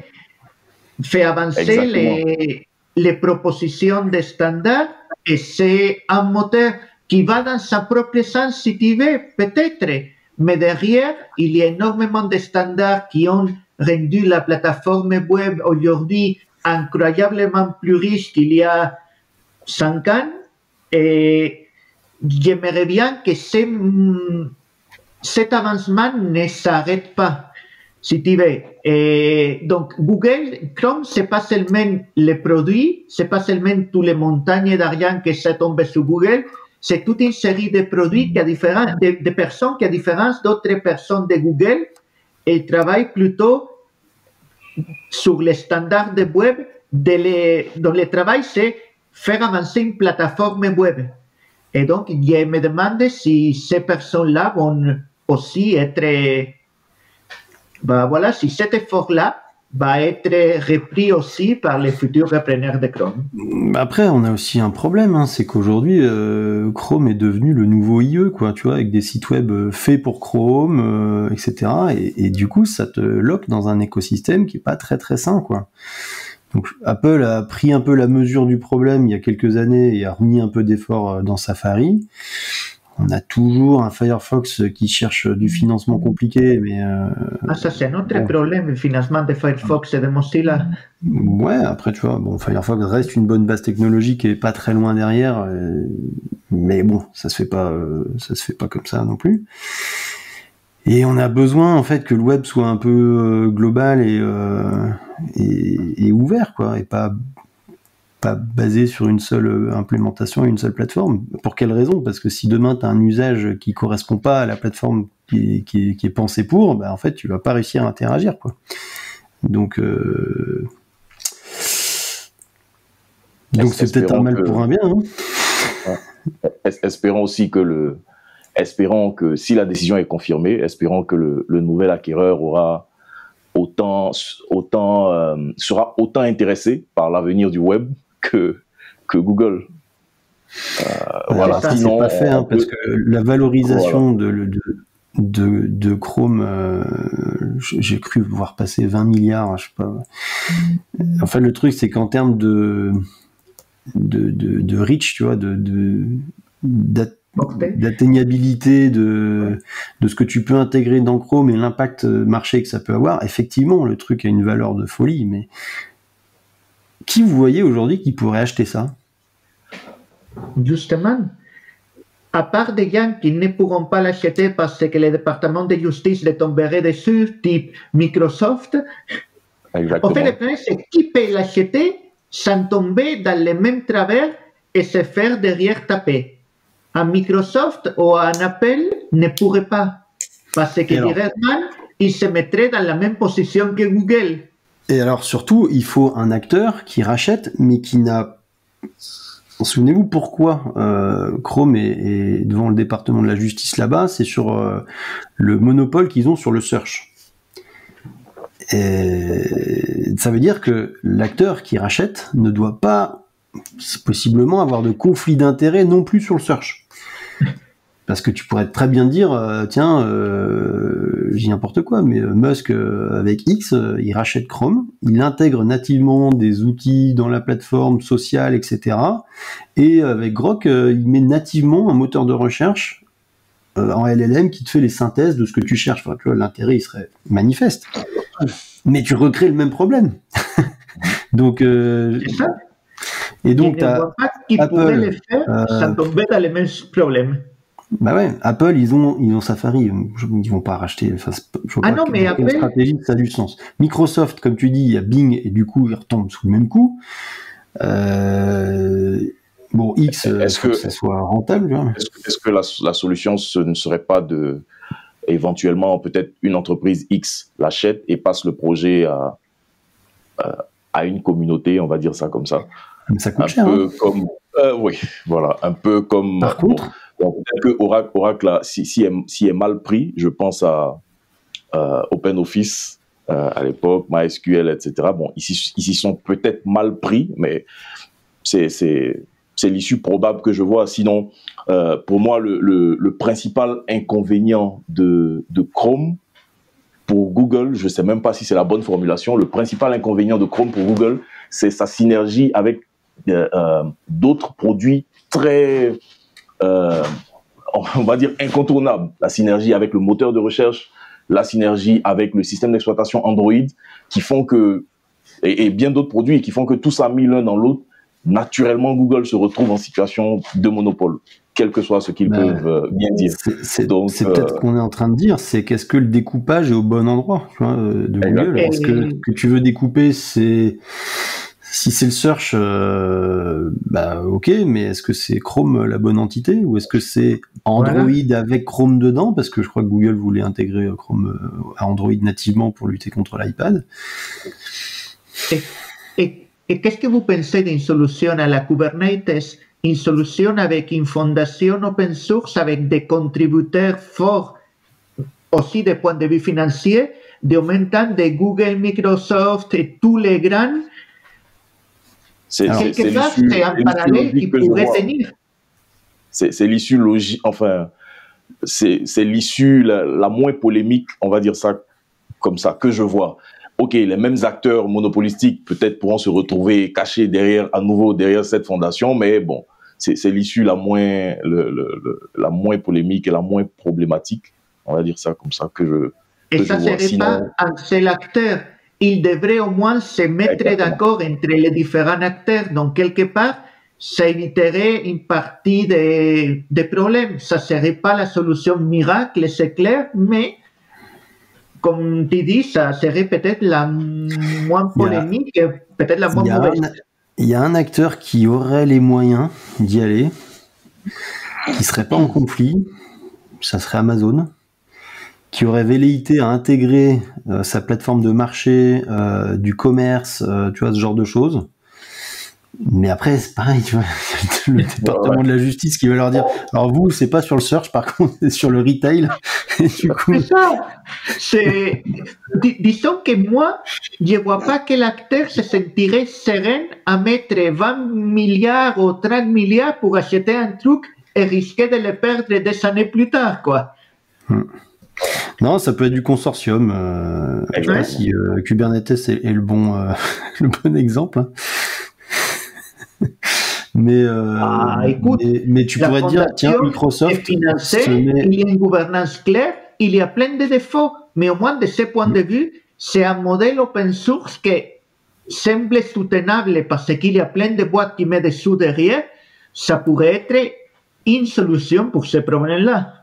les propositions de standards et c'est un moteur qui va dans sa propre sens si tu veux, peut-être, mais derrière, il y a énormément de standards qui ont rendu la plateforme web aujourd'hui incroyablement plus riche qu'il y a 5 ans et j'aimerais bien que cet avancement ne s'arrête pas. Si tu veux. Et donc, Google, Chrome, c'est pas seulement les produits, c'est pas seulement toutes les montagnes d'argent que ça tombe sur Google, c'est toute une série de produits qui a de personnes qui, à différence d'autres personnes de Google, elles travaillent plutôt sur les standards de web, dont le travail, c'est faire avancer une plateforme web. Et donc, je me demande si ces personnes-là vont aussi être, voilà, si cet effort-là va être repris aussi par les futurs repreneurs de Chrome. Après, on a aussi un problème, hein, c'est qu'aujourd'hui, Chrome est devenu le nouveau IE, quoi, tu vois, avec des sites web faits pour Chrome, etc. Et du coup, ça te loque dans un écosystème qui est pas très très sain, quoi. Donc, Apple a pris un peu la mesure du problème il y a quelques années et a remis un peu d'effort dans Safari. On a toujours un Firefox qui cherche du financement compliqué, mais... ça, c'est un autre problème, le financement de Firefox et de Mozilla. Ouais, après, tu vois, bon, Firefox reste une bonne base technologique et pas très loin derrière, mais bon, ça se fait pas comme ça non plus. Et on a besoin, en fait, que le web soit un peu global et ouvert, quoi, et pas basé sur une seule implémentation et une seule plateforme. Pour quelle raison? Parce que si demain tu as un usage qui correspond pas à la plateforme qui est pensée pour, en fait tu vas pas réussir à interagir, quoi. Donc c'est peut-être un mal pour un bien. Hein. Espérons aussi espérons que si la décision est confirmée, espérons que le nouvel acquéreur sera autant intéressé par l'avenir du web que Google. Voilà. Sinon, c'est pas fait, hein, parce que la valorisation de Chrome, j'ai cru voir passer 20 milliards, je sais pas. Enfin, le truc, c'est qu'en termes de reach, tu vois, d'atteignabilité de ce que tu peux intégrer dans Chrome et l'impact marché que ça peut avoir, effectivement, le truc a une valeur de folie, mais qui vous voyez aujourd'hui qui pourrait acheter ça? Justement, à part des gens qui ne pourront pas l'acheter parce que le département de justice les tomberait dessus, type Microsoft. Exactement. En fait, le problème, c'est qui peut l'acheter sans tomber dans les mêmes travers et se faire derrière taper. Un Microsoft ou un Apple ne pourrait pas, parce que directement, il se mettrait dans la même position que Google. Et alors surtout, il faut un acteur qui rachète, mais qui n'a... Souvenez-vous pourquoi Chrome est devant le département de la justice là-bas, c'est sur le monopole qu'ils ont sur le search. Et ça veut dire que l'acteur qui rachète ne doit pas possiblement avoir de conflit d'intérêt non plus sur le search. Parce que tu pourrais très bien dire, je dis n'importe quoi, mais Musk avec X, il rachète Chrome, il intègre nativement des outils dans la plateforme sociale, etc. Et avec Grok, il met nativement un moteur de recherche en LLM qui te fait les synthèses de ce que tu cherches. Enfin, tu vois, l'intérêt, il serait manifeste. Mais tu recrées le même problème. Donc, c'est ça. Et donc, je ne vois pas qui pourrait le faire sans tomber dans les mêmes problèmes. Bah ouais, Apple, ils ont Safari, ils vont pas racheter. Enfin, je vois pas mais Apple... stratégie, ça a du sens. Microsoft, comme tu dis, il y a Bing et du coup, ils retombent sous le même coup. Bon, X, est-ce que ça soit rentable? Est-ce que la solution ce ne serait pas de éventuellement peut-être une entreprise X l'achète et passe le projet à une communauté, on va dire ça comme ça. Mais ça coûte cher. Un peu comme oui, voilà, un peu comme. Par contre. Bon, peut-être que Oracle là, si est mal pris, je pense à OpenOffice à l'époque, MySQL, etc. Bon, ici sont peut-être mal pris, mais c'est l'issue probable que je vois. Sinon, pour moi, le principal inconvénient de Chrome pour Google, je ne sais même pas si c'est la bonne formulation, le principal inconvénient de Chrome pour Google, c'est sa synergie avec d'autres produits très, on va dire, incontournables. La synergie avec le moteur de recherche, la synergie avec le système d'exploitation Android, qui font que, et bien d'autres produits, qui font que tout ça mis l'un dans l'autre, naturellement, Google se retrouve en situation de monopole, quel que soit ce qu'ils peuvent bien dire. C'est peut-être ce qu'on est en train de dire, c'est qu'est-ce que le découpage est au bon endroit, tu vois, de Google. Est-ce que tu veux découper, c'est Si c'est le search, bah ok, mais est-ce que c'est Chrome la bonne entité ou est-ce que c'est Android avec Chrome dedans? Parce que je crois que Google voulait intégrer Chrome à Android nativement pour lutter contre l'iPad. Et qu'est-ce que vous pensez d'une solution à la Kubernetes, une solution avec une fondation open source, avec des contributeurs forts, aussi du point de vue financier, en même temps de Google, Microsoft et tous les grands? Quelque part, c'est un parallèle qui pourrait tenir. C'est l'issue logique, enfin, c'est l'issue la moins polémique, on va dire ça comme ça, que je vois. Ok, les mêmes acteurs monopolistiques peut-être pourront se retrouver cachés à nouveau derrière cette fondation, mais bon, c'est l'issue la moins polémique et la moins problématique, on va dire ça comme ça, que je vois. Et ça ne serait pas un seul acteur. Il devrait au moins se mettre d'accord entre les différents acteurs. Donc, quelque part, ça éviterait une partie des problèmes. Ça ne serait pas la solution miracle, c'est clair, mais comme tu dis, ça serait peut-être la moins polémique, peut-être la moins mauvaise. Il y a un acteur qui aurait les moyens d'y aller, qui ne serait pas en conflit, ça serait Amazon, qui aurait velléité à intégrer sa plateforme de marché, du commerce, tu vois, ce genre de choses. Mais après, c'est pareil, tu vois, le département de la justice qui va leur dire, alors vous, c'est pas sur le search, par contre, c'est sur le retail. Et du coup... C'est ça. Disons que moi, je ne vois pas que l'acteur se sentirait serein à mettre 20 milliards ou 30 milliards pour acheter un truc et risquer de le perdre des années plus tard, quoi. Non, ça peut être du consortium. Je sais pas si Kubernetes est le bon exemple. Hein. Mais, écoute, mais tu pourrais dire, tiens, Microsoft... Il y a une gouvernance claire, il y a plein de défauts, mais au moins de ce point de vue, c'est un modèle open source qui semble soutenable parce qu'il y a plein de boîtes qui mettent des sous derrière. Ça pourrait être une solution pour ce problème-là.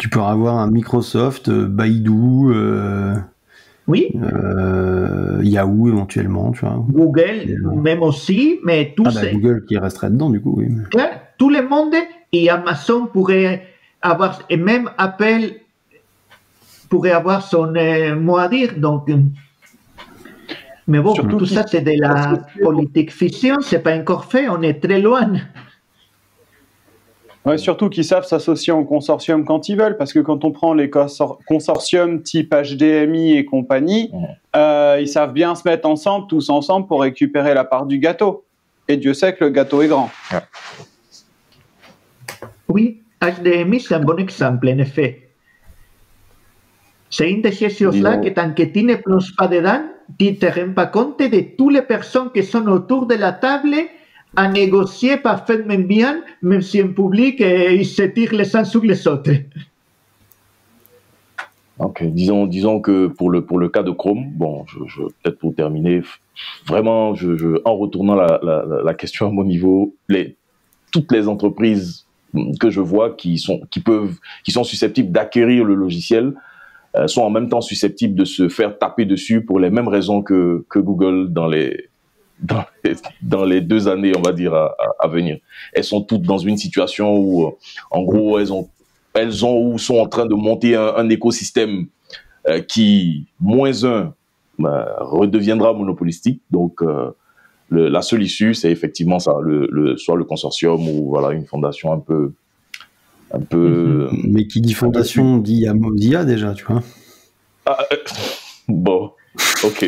Tu pourrais avoir un Microsoft, Baidu, oui. Yahoo éventuellement, tu vois. Google même aussi, mais tout ça. Google qui resterait dedans du coup, oui. Claro, tout le monde et Amazon pourrait avoir, et même Apple pourrait avoir son mot à dire. Donc, mais bon, surtout tout ça c'est de la politique fiction, c'est pas encore fait, on est très loin. Ouais, surtout qu'ils savent s'associer en consortium quand ils veulent, parce que quand on prend les consortiums type HDMI et compagnie, ils savent bien se mettre ensemble, tous ensemble, pour récupérer la part du gâteau. Et Dieu sait que le gâteau est grand. Oui, HDMI, c'est un bon exemple, en effet. C'est une de ces choses-là que tant que tu ne plonges pas dedans, tu ne te rends pas compte de toutes les personnes qui sont autour de la table à négocier parfaitement bien, même si en public, ils se tirent les uns sur les autres. Ok, disons que pour le cas de Chrome, bon, peut-être pour terminer, vraiment, en retournant la question à mon niveau, toutes les entreprises que je vois qui sont susceptibles d'acquérir le logiciel sont en même temps susceptibles de se faire taper dessus pour les mêmes raisons que Google dans les 2 années, on va dire, à venir. Elles sont toutes dans une situation où, en gros, elles ont ou sont en train de monter un écosystème qui, -1, redeviendra monopolistique. Donc, la seule issue, c'est effectivement ça, soit le consortium ou voilà, une fondation un peu... Mais qui dit fondation dit à Mozilla déjà, tu vois. Bon, ok.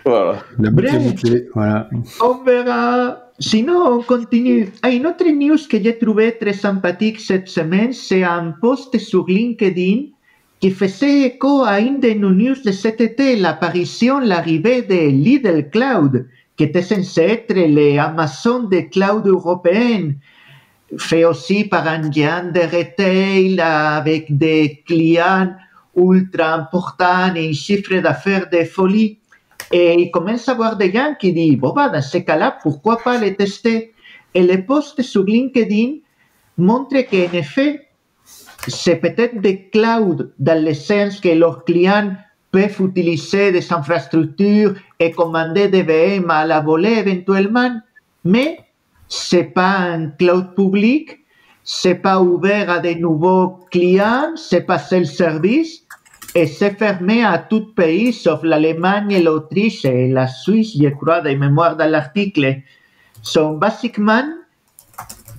Voilà. La boucle, voilà. On verra. Sinon, on continue. Une autre news que j'ai trouvé très sympathique cette semaine, c'est un post sur LinkedIn qui faisait écho à une de nos news de cet été, l'arrivée de Lidl Cloud, qui était censé être les Amazon des clouds européennes, fait aussi par un géant de retail avec des clients ultra importants et un chiffre d'affaires de folie. Et il commence à avoir des gens qui disent, bon, dans ce cas-là, pourquoi pas les tester? Et les posts sur LinkedIn montrent qu'en effet, c'est peut-être des clouds dans le sens que leurs clients peuvent utiliser des infrastructures et commander des VM à la volée éventuellement, mais c'est pas un cloud public, c'est pas ouvert à des nouveaux clients, c'est pas self-service, et c'est fermé à tout pays sauf l'Allemagne et l'Autriche et la Suisse, je crois, de mémoire dans l'article. So, basiquement,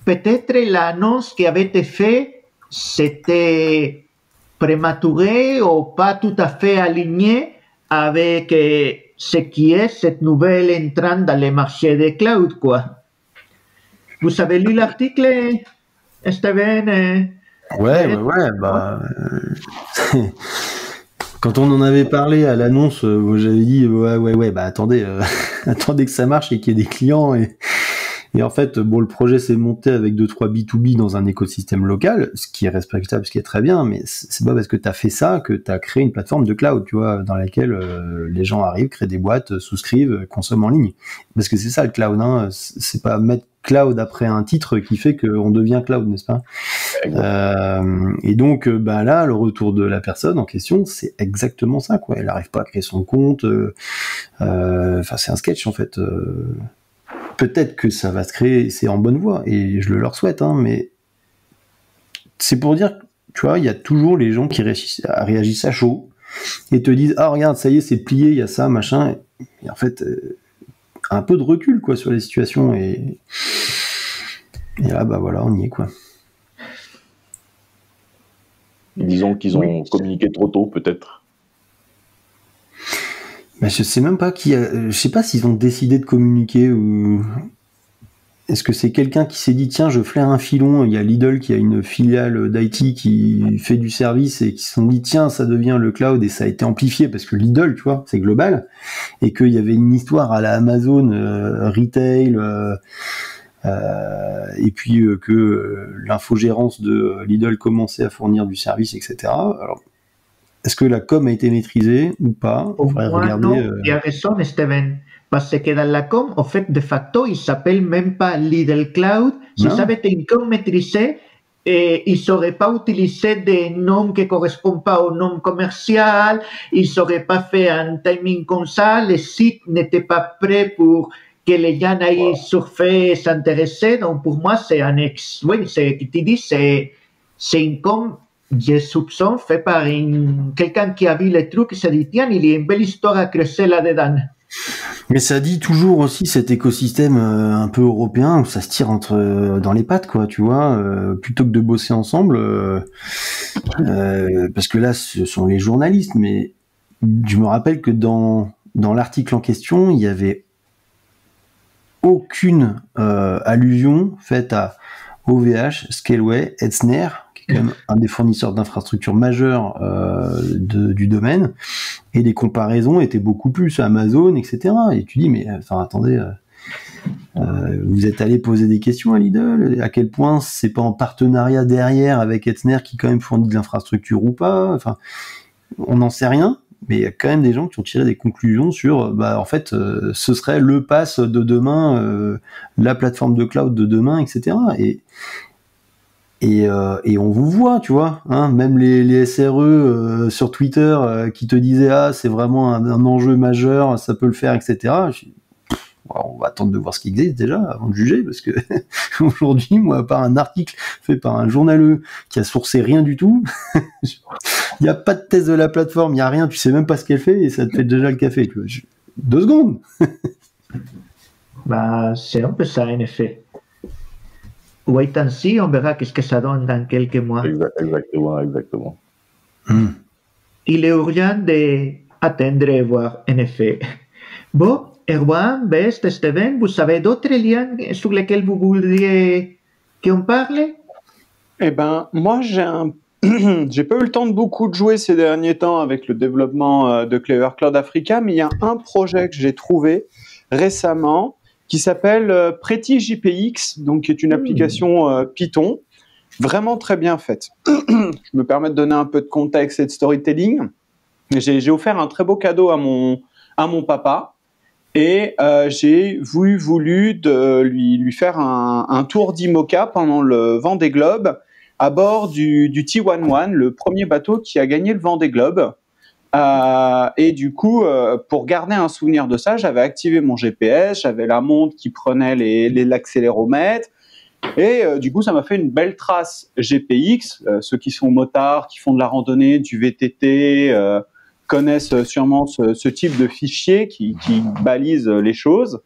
peut-être l'annonce qui avait été faite, c'était prématuré ou pas tout à fait aligné avec ce qui est cette nouvelle entrante dans le marché des clouds, quoi. Vous avez lu l'article, Steven? Ouais, quand on en avait parlé à l'annonce, j'avais dit bah attendez, attendez que ça marche et qu'il y ait des clients et en fait, bon, le projet s'est monté avec 2-3 B2B dans un écosystème local, ce qui est respectable, ce qui est très bien, mais c'est pas parce que t'as fait ça que t'as créé une plateforme de cloud, tu vois, dans laquelle les gens arrivent, créent des boîtes, souscrivent, consomment en ligne. Parce que c'est ça le cloud, hein. C'est pas mettre cloud après un titre qui fait qu'on devient cloud, n'est-ce pas? Et donc, là, le retour de la personne en question, c'est exactement ça, quoi. Elle n'arrive pas à créer son compte. C'est un sketch, en fait. Peut-être que ça va se créer, c'est en bonne voie, et je le leur souhaite, hein, mais c'est pour dire, tu vois, il y a toujours les gens qui réagissent à chaud et te disent, ah regarde, ça y est, c'est plié, il y a ça, machin, et en fait, un peu de recul, quoi, sur les situations, et là, voilà, on y est, quoi. Disons qu'ils ont communiqué trop tôt, peut-être. Mais je sais même pas je sais pas s'ils ont décidé de communiquer ou est-ce que c'est quelqu'un qui s'est dit tiens je flaire un filon, il y a Lidl qui a une filiale d'IT qui fait du service et qui se sont dit tiens ça devient le cloud et ça a été amplifié parce que Lidl tu vois c'est global et qu'il y avait une histoire à la Amazon retail et puis que l'infogérance de Lidl commençait à fournir du service etc. Alors est-ce que la com a été maîtrisée ou pas? Pour moi, non, tu as raison, Steven. Parce que dans la com, en fait, de facto, il ne s'appelle même pas Lidl Cloud. Si ça avait été une com maîtrisée, ils ne sauraient pas utiliser des noms qui ne correspondent pas au nom commercial, ils ne sauraient pas fait un timing comme ça, le site n'était pas prêt pour que les gens aillent surfer et s'intéresser. Donc, pour moi, c'est un c'est une com. Je soupçonne fait par quelqu'un qui a vu les trucs et s'est dit tiens il y a une belle histoire à creuser là-dedans. Mais ça dit toujours aussi cet écosystème un peu européen où ça se tire dans les pattes quoi tu vois plutôt que de bosser ensemble parce que là ce sont les journalistes mais je me rappelle que dans l'article en question il y avait aucune allusion faite à OVH, Scaleway, Hetzner quand même un des fournisseurs d'infrastructures majeurs du domaine, et les comparaisons étaient beaucoup plus Amazon, etc. Et tu dis, mais enfin attendez, vous êtes allé poser des questions à Lidl, à quel point c'est pas en partenariat derrière avec Hetzner qui quand même fournit de l'infrastructure ou pas, enfin, on n'en sait rien, mais il y a quand même des gens qui ont tiré des conclusions sur, en fait, ce serait le pass de demain, la plateforme de cloud de demain, etc. Et on vous voit, tu vois, hein, même les SRE sur Twitter qui te disaient c'est vraiment un enjeu majeur, ça peut le faire, etc. On va attendre de voir ce qui existe déjà avant de juger, parce que aujourd'hui, moi, à part un article fait par un journaleux qui a sourcé rien du tout, il n'y a pas de test de la plateforme, il n'y a rien, tu sais même pas ce qu'elle fait et ça te fait déjà le café. Tu vois. 2 secondes. C'est un peu ça, en effet. Wait and see, on verra qu'est-ce que ça donne dans quelques mois. Exactement. Il est urgent d'attendre et voir, en effet. Bon, Erwan, Best, Steven, vous avez d'autres liens sur lesquels vous voudriez qu'on parle? Eh ben, moi, j'ai pas eu le temps de beaucoup de jouer ces derniers temps avec le développement de Clever Cloud Africa, mais il y a un projet que j'ai trouvé récemment qui s'appelle Pretty JPX, donc qui est une application Python, vraiment très bien faite. Je me permets de donner un peu de contexte et de storytelling. J'ai offert un très beau cadeau à mon papa, et j'ai voulu lui faire un tour d'IMOCA pendant le Vendée Globe à bord du T11, le premier bateau qui a gagné le Vendée Globe. Et du coup, pour garder un souvenir de ça, j'avais activé mon GPS, j'avais la montre qui prenait l'accéléromètre. Et du coup, ça m'a fait une belle trace GPX. Ceux qui sont motards, qui font de la randonnée, du VTT, connaissent sûrement ce type de fichier qui balise les choses.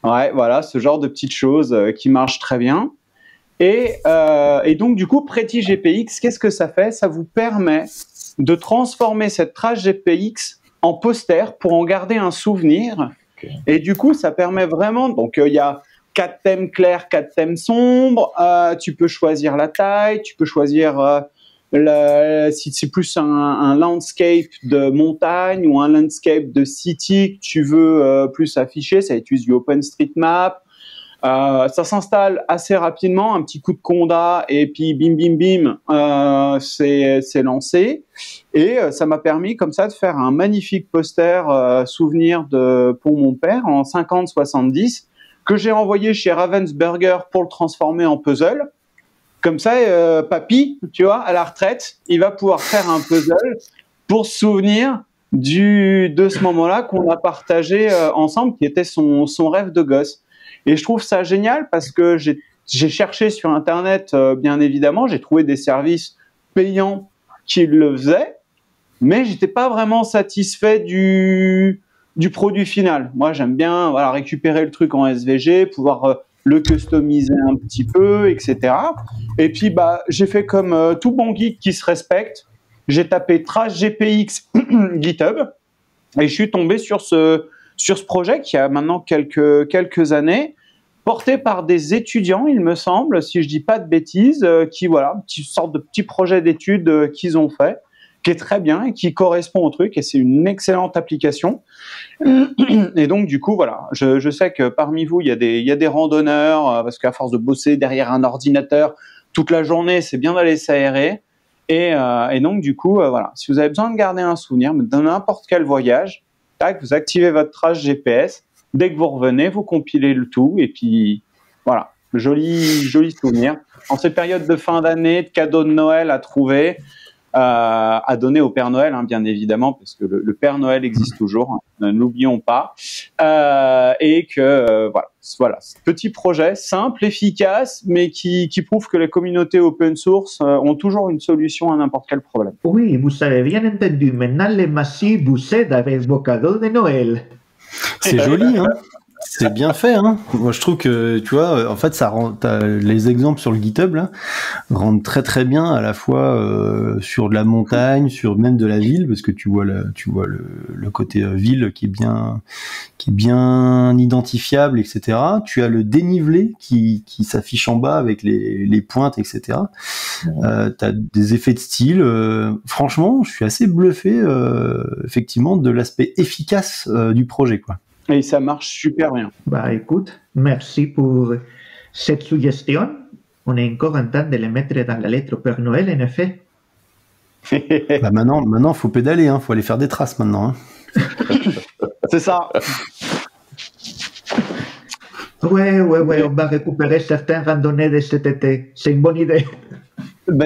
Ouais, voilà, ce genre de petites choses qui marchent très bien. Et donc, du coup, Pretty GPX, qu'est-ce que ça fait? Ça vous permet de transformer cette trace GPX en poster pour en garder un souvenir. Okay. Et du coup, ça permet vraiment... Donc, il y a 4 thèmes clairs, 4 thèmes sombres. Tu peux choisir la taille, tu peux choisir si c'est plus un landscape de montagne ou un landscape de city que tu veux plus afficher. Ça utilise du OpenStreetMap. Ça s'installe assez rapidement, un petit coup de conda et puis bim bim bim, c'est lancé. Et ça m'a permis comme ça de faire un magnifique poster souvenir pour mon père en 50-70 que j'ai envoyé chez Ravensburger pour le transformer en puzzle. Comme ça, papy, tu vois, à la retraite, il va pouvoir faire un puzzle pour se souvenir de ce moment-là qu'on a partagé ensemble, qui était son rêve de gosse. Et je trouve ça génial parce que j'ai cherché sur Internet, bien évidemment, j'ai trouvé des services payants qui le faisaient, mais j'étais pas vraiment satisfait du produit final. Moi, j'aime bien récupérer le truc en SVG, pouvoir le customiser un petit peu, etc. Et puis, j'ai fait comme tout bon geek qui se respecte. J'ai tapé trace GPX GitHub et je suis tombé sur ce projet qui a maintenant quelques années, porté par des étudiants, il me semble, si je dis pas de bêtises, une sorte de petit projet d'études qu'ils ont fait, qui est très bien et qui correspond au truc, et c'est une excellente application. Et donc, du coup, voilà, je sais que parmi vous, il y a des randonneurs, parce qu'à force de bosser derrière un ordinateur toute la journée, c'est bien d'aller s'aérer. Et donc, du coup, voilà, si vous avez besoin de garder un souvenir de n'importe quel voyage, tac, vous activez votre trace GPS. Dès que vous revenez, vous compilez le tout. Et puis, voilà, joli souvenir. En ces périodes de fin d'année, de cadeaux de Noël à trouver, à donner au Père Noël, hein, bien évidemment, parce que le Père Noël existe toujours, hein, n'oublions pas. Et que, voilà, petit projet simple, efficace, mais qui prouve que les communautés open source ont toujours une solution à n'importe quel problème. Oui, vous avez bien entendu. Maintenant, les massifs vous aident avec vos cadeaux de Noël. C'est joli, hein. C'est bien fait, hein. Moi, je trouve que, tu vois, en fait, les exemples sur le GitHub, là, rendent très très bien à la fois sur de la montagne, sur même de la ville, parce que tu vois le côté ville qui est bien identifiable, etc. Tu as le dénivelé qui s'affiche en bas avec les pointes, etc. T'as des effets de style. Franchement, je suis assez bluffé, effectivement, de l'aspect efficace du projet, quoi. Et ça marche super bien. Écoute, merci pour cette suggestion. On est encore en train de les mettre dans la lettre au Père Noël, en effet. Maintenant, faut pédaler, hein. Faut aller faire des traces maintenant. Hein. C'est ça. Ouais, on va récupérer certaines randonnées de cet été. C'est une bonne idée.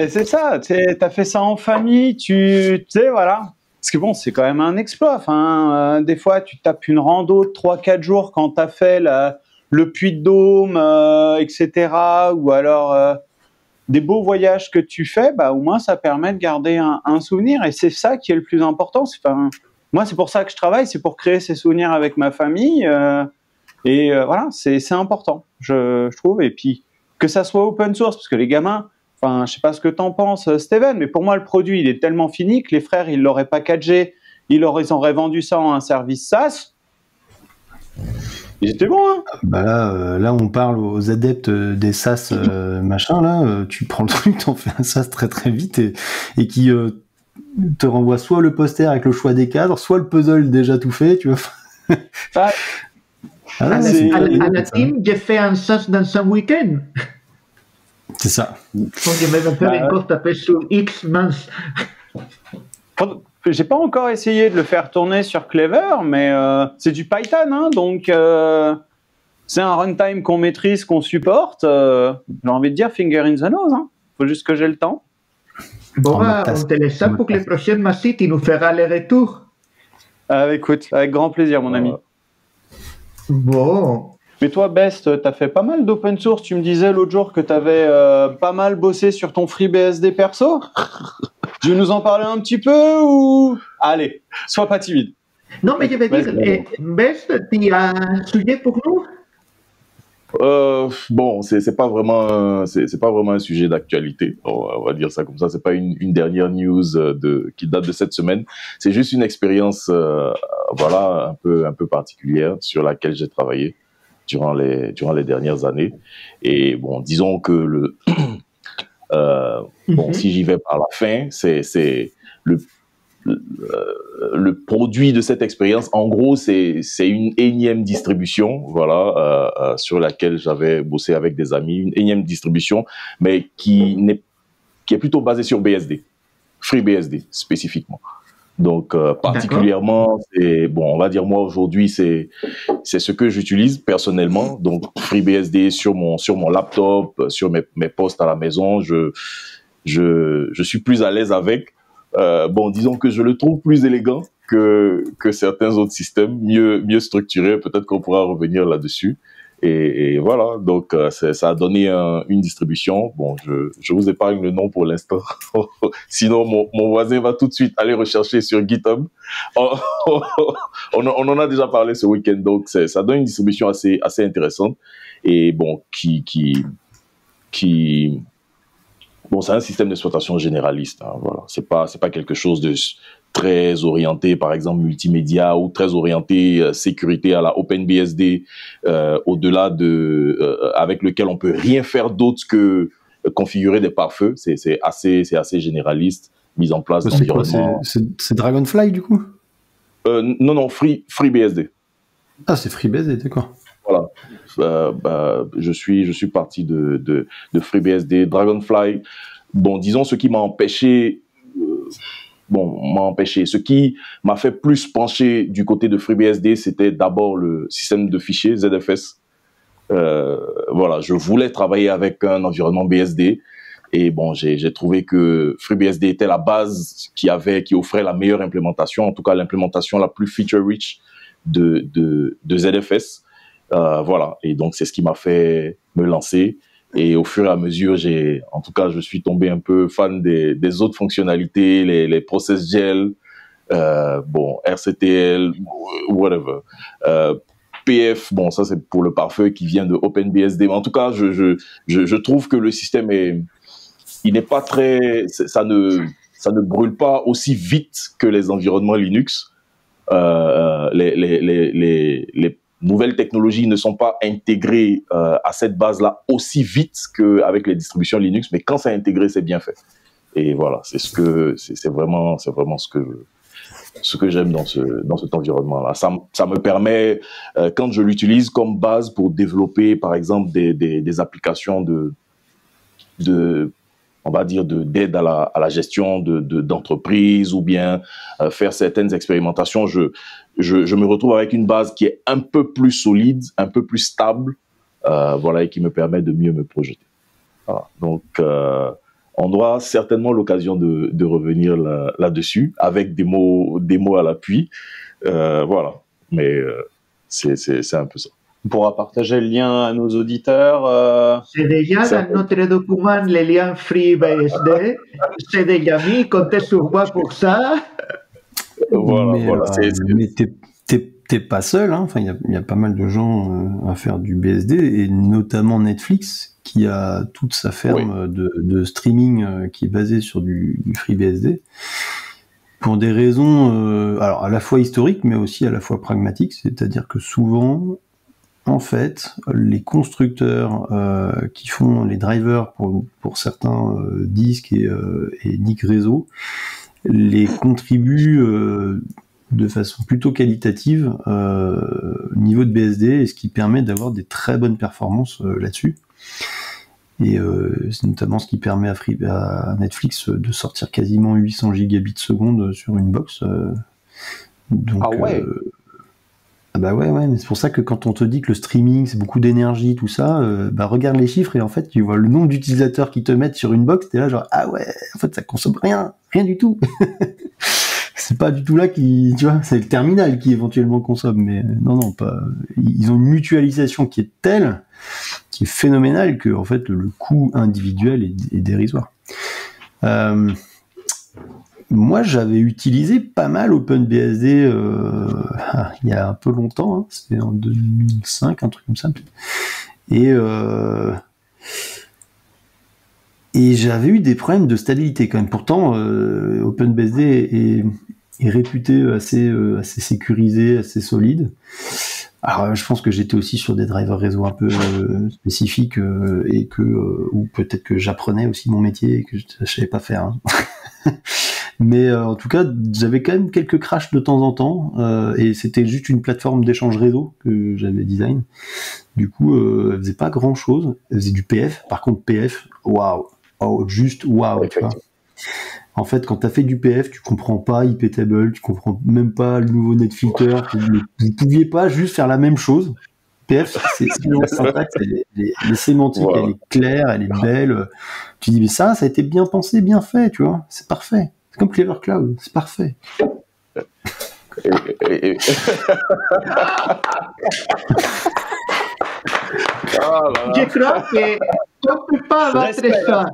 C'est ça. T'as fait ça en famille, tu sais, voilà. Parce que bon, c'est quand même un exploit. Enfin, des fois, tu tapes une rando de 3-4 jours quand tu as fait le Puy-de-Dôme, etc. Ou alors des beaux voyages que tu fais, au moins, ça permet de garder un souvenir. Et c'est ça qui est le plus important. Moi, c'est pour ça que je travaille, c'est pour créer ces souvenirs avec ma famille. Voilà, c'est important, je trouve. Et puis, que ça soit open source, parce que les gamins... Enfin, je sais pas ce que t'en penses, Steven, mais pour moi, le produit, il est tellement fini que les frères, ils l'auraient packagé, ils auraient vendu ça en un service SaaS. Ils étaient bons, hein. Là, on parle aux adeptes des SaaS, machin, là. Tu prends le truc, t'en fais un SaaS très très vite et qui te renvoie soit le poster avec le choix des cadres, soit le puzzle déjà tout fait, tu vois. À la team, j'ai fait un SaaS dans un week-end. C'est ça. Je vais me faire encore taper sur X mince. J'ai pas encore essayé de le faire tourner sur Clever, mais c'est du Python, hein, donc c'est un runtime qu'on maîtrise, qu'on supporte. J'ai envie de dire finger in the nose. Hein. Faut juste que j'ai le temps. Bon, En mode on task. te laisse ça En mode pour les task. prochaines Massy, tu nous feras les retours. Écoute, avec grand plaisir, mon ami. Bon. Mais toi, Best, t'as fait pas mal d'open source. Tu me disais l'autre jour que t'avais pas mal bossé sur ton FreeBSD perso. Tu veux nous en parler un petit peu ou... Allez, sois pas timide. Non, mais je vais dire, Best, tu as un sujet pour nous? Bon, c'est pas vraiment un sujet d'actualité. On va dire ça comme ça. C'est pas une dernière news qui date de cette semaine. C'est juste une expérience, voilà, un peu particulière sur laquelle j'ai travaillé durant les dernières années. Et bon, disons que bon, si j'y vais par la fin, c'est le produit de cette expérience, en gros, c'est une énième distribution, voilà, sur laquelle j'avais bossé avec des amis, une énième distribution, mais qui est plutôt basée sur BSD, FreeBSD spécifiquement. Donc, particulièrement, bon, on va dire moi aujourd'hui, c'est ce que j'utilise personnellement. Donc, FreeBSD sur mon laptop, sur mes postes à la maison, je suis plus à l'aise avec. Bon, disons que je le trouve plus élégant que certains autres systèmes, mieux structurés. Peut-être qu'on pourra revenir là-dessus. Et voilà, donc ça a donné une distribution. Bon, je vous épargne le nom pour l'instant. Sinon, mon voisin va tout de suite aller rechercher sur GitHub. On en a déjà parlé ce week-end, donc ça donne une distribution assez intéressante. Et bon, bon, c'est un système d'exploitation généraliste. Hein, voilà, c'est pas quelque chose de très orienté, par exemple multimédia, ou très orienté sécurité à la OpenBSD, au-delà avec lequel on peut rien faire d'autre que configurer des pare-feux. C'est assez généraliste, mise en place d'environnement. C'est Dragonfly du coup? Non, FreeBSD. Ah, c'est FreeBSD, d'accord. Voilà. Je suis parti de FreeBSD, Dragonfly. Bon, disons ce qui m'a empêché, ce qui m'a fait plus pencher du côté de FreeBSD, c'était d'abord le système de fichiers ZFS. Voilà, je voulais travailler avec un environnement BSD. Et bon, j'ai trouvé que FreeBSD était la base qui offrait la meilleure implémentation, en tout cas l'implémentation la plus feature-rich de ZFS. Voilà, et donc c'est ce qui m'a fait me lancer. Et au fur et à mesure, en tout cas, je suis tombé un peu fan des autres fonctionnalités, les ProcessGel, bon, RCTL, whatever. PF, bon, ça c'est pour le pare-feu qui vient de OpenBSD. Mais en tout cas, je trouve que le système il n'est pas ça ne brûle pas aussi vite que les environnements Linux. Les nouvelles technologies ne sont pas intégrées à cette base-là aussi vite qu'avec les distributions Linux, mais quand c'est intégré, c'est bien fait. Et voilà, c'est vraiment ce que j'aime dans cet environnement-là. Ça me permet, quand je l'utilise comme base pour développer, par exemple, des applications on va dire d'aide à la gestion d'entreprise, ou bien faire certaines expérimentations, je me retrouve avec une base qui est un peu plus solide, un peu plus stable, voilà, et qui me permet de mieux me projeter. Voilà. Donc, on aura certainement l'occasion de revenir là-dessus avec des mots à l'appui, voilà. Mais c'est un peu ça. On pourra partager le lien à nos auditeurs. C'est déjà dans notre document le lien FreeBSD. C'est déjà mis, comptez sur moi pour ça. Voilà, mais t'es pas seul, hein. Enfin, il y a pas mal de gens à faire du BSD, et notamment Netflix, qui a toute sa ferme de streaming qui est basée sur du FreeBSD. Pour des raisons, alors à la fois historiques, mais aussi à la fois pragmatiques. C'est-à-dire que souvent, en fait, les constructeurs qui font les drivers pour certains disques et NIC réseau les contribuent de façon plutôt qualitative au niveau de BSD, et ce qui permet d'avoir des très bonnes performances là-dessus. Et c'est notamment ce qui permet à Netflix de sortir quasiment 800 gigabits seconde sur une box. Donc, ah ouais. Ah bah ouais, mais c'est pour ça que quand on te dit que le streaming c'est beaucoup d'énergie, tout ça, regarde les chiffres et en fait tu vois le nombre d'utilisateurs qui te mettent sur une box, t'es là genre ah ouais, en fait ça consomme rien du tout. C'est pas du tout là qui, tu vois, c'est le terminal qui éventuellement consomme, mais non, pas. Ils ont une mutualisation qui est telle, qui est phénoménale que en fait le coût individuel est dérisoire. Moi, j'avais utilisé pas mal OpenBSD il y a un peu longtemps, hein, c'était en 2005, un truc comme ça. Et j'avais eu des problèmes de stabilité quand même. Pourtant, OpenBSD est réputé assez sécurisé, assez solide. Alors, je pense que j'étais aussi sur des drivers réseau un peu spécifiques et ou peut-être que j'apprenais aussi mon métier et que je savais pas faire. Hein. Mais en tout cas, j'avais quand même quelques crashs de temps en temps et c'était juste une plateforme d'échange réseau que j'avais design. Du coup, elle faisait pas grand-chose. Elle faisait du PF. Par contre, PF, waouh, juste waouh, tu vois. En fait, quand tu as fait du PF, tu comprends pas iptable, tu comprends même pas le nouveau netfilter, vous pouviez pas juste faire la même chose. PF, c'est la syntaxe, les sémantiques, elle est claire, elle est belle. Tu dis, mais ça a été bien pensé, bien fait, tu vois, c'est parfait. C'est comme Clever Cloud, c'est parfait. Je crois qu'on ne peut pas abattre ça.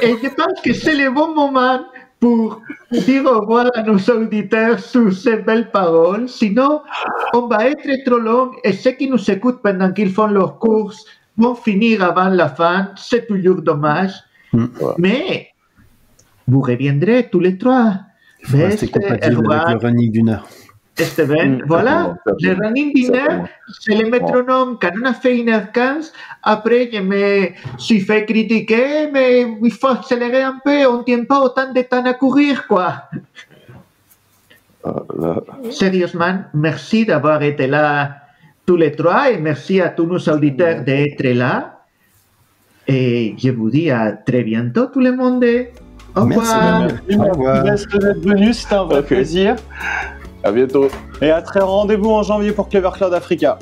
Et je pense que c'est le bon moment pour dire au revoir à nos auditeurs sur ces belles paroles. Sinon, on va être trop long et ceux qui nous écoutent pendant qu'ils font leurs courses vont finir avant la fin. C'est toujours dommage. Mais vous reviendrez tous les trois. C'est compatible avec le running d'une heure. Steven, voilà, le running dinner, c'est le métronome. Quand on a fait 1h15, après je me suis fait critiquer, mais il faut accélérer un peu, on ne tient pas autant de temps à courir, quoi. Sérieusement, merci d'avoir été là tous les trois et merci à tous nos auditeurs d'être là. Et je vous dis à très bientôt tout le monde. Au revoir. Merci d'être venu, c'était un vrai plaisir. À bientôt. Et à très rendez-vous en janvier pour Clever Cloud Africa.